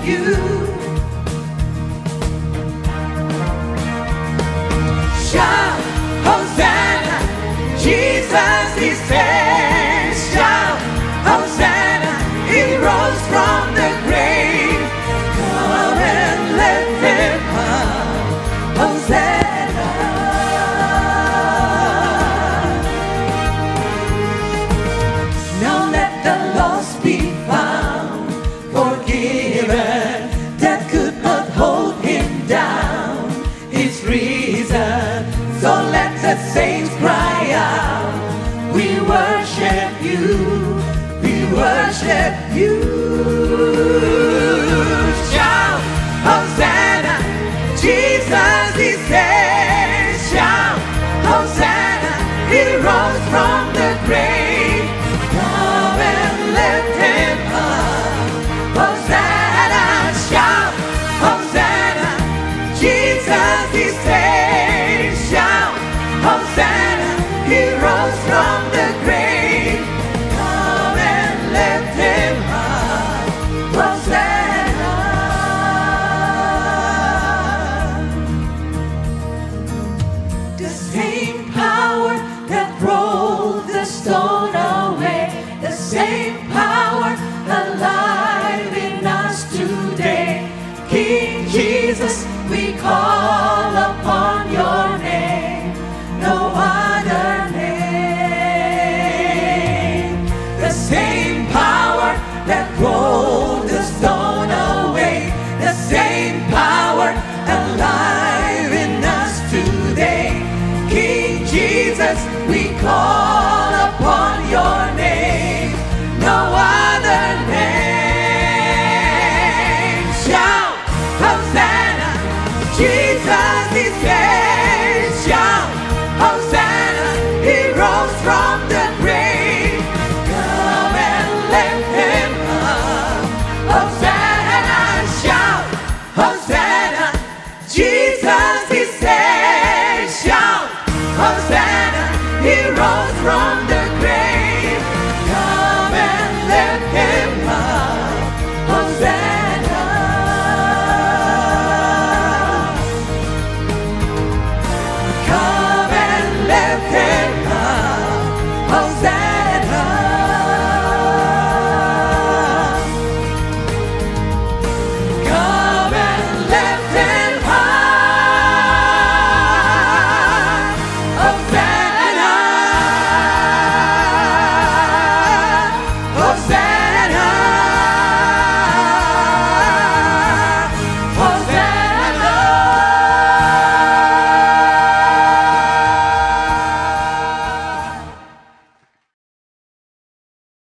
you. Shout, Hosanna, Jesus is Savior.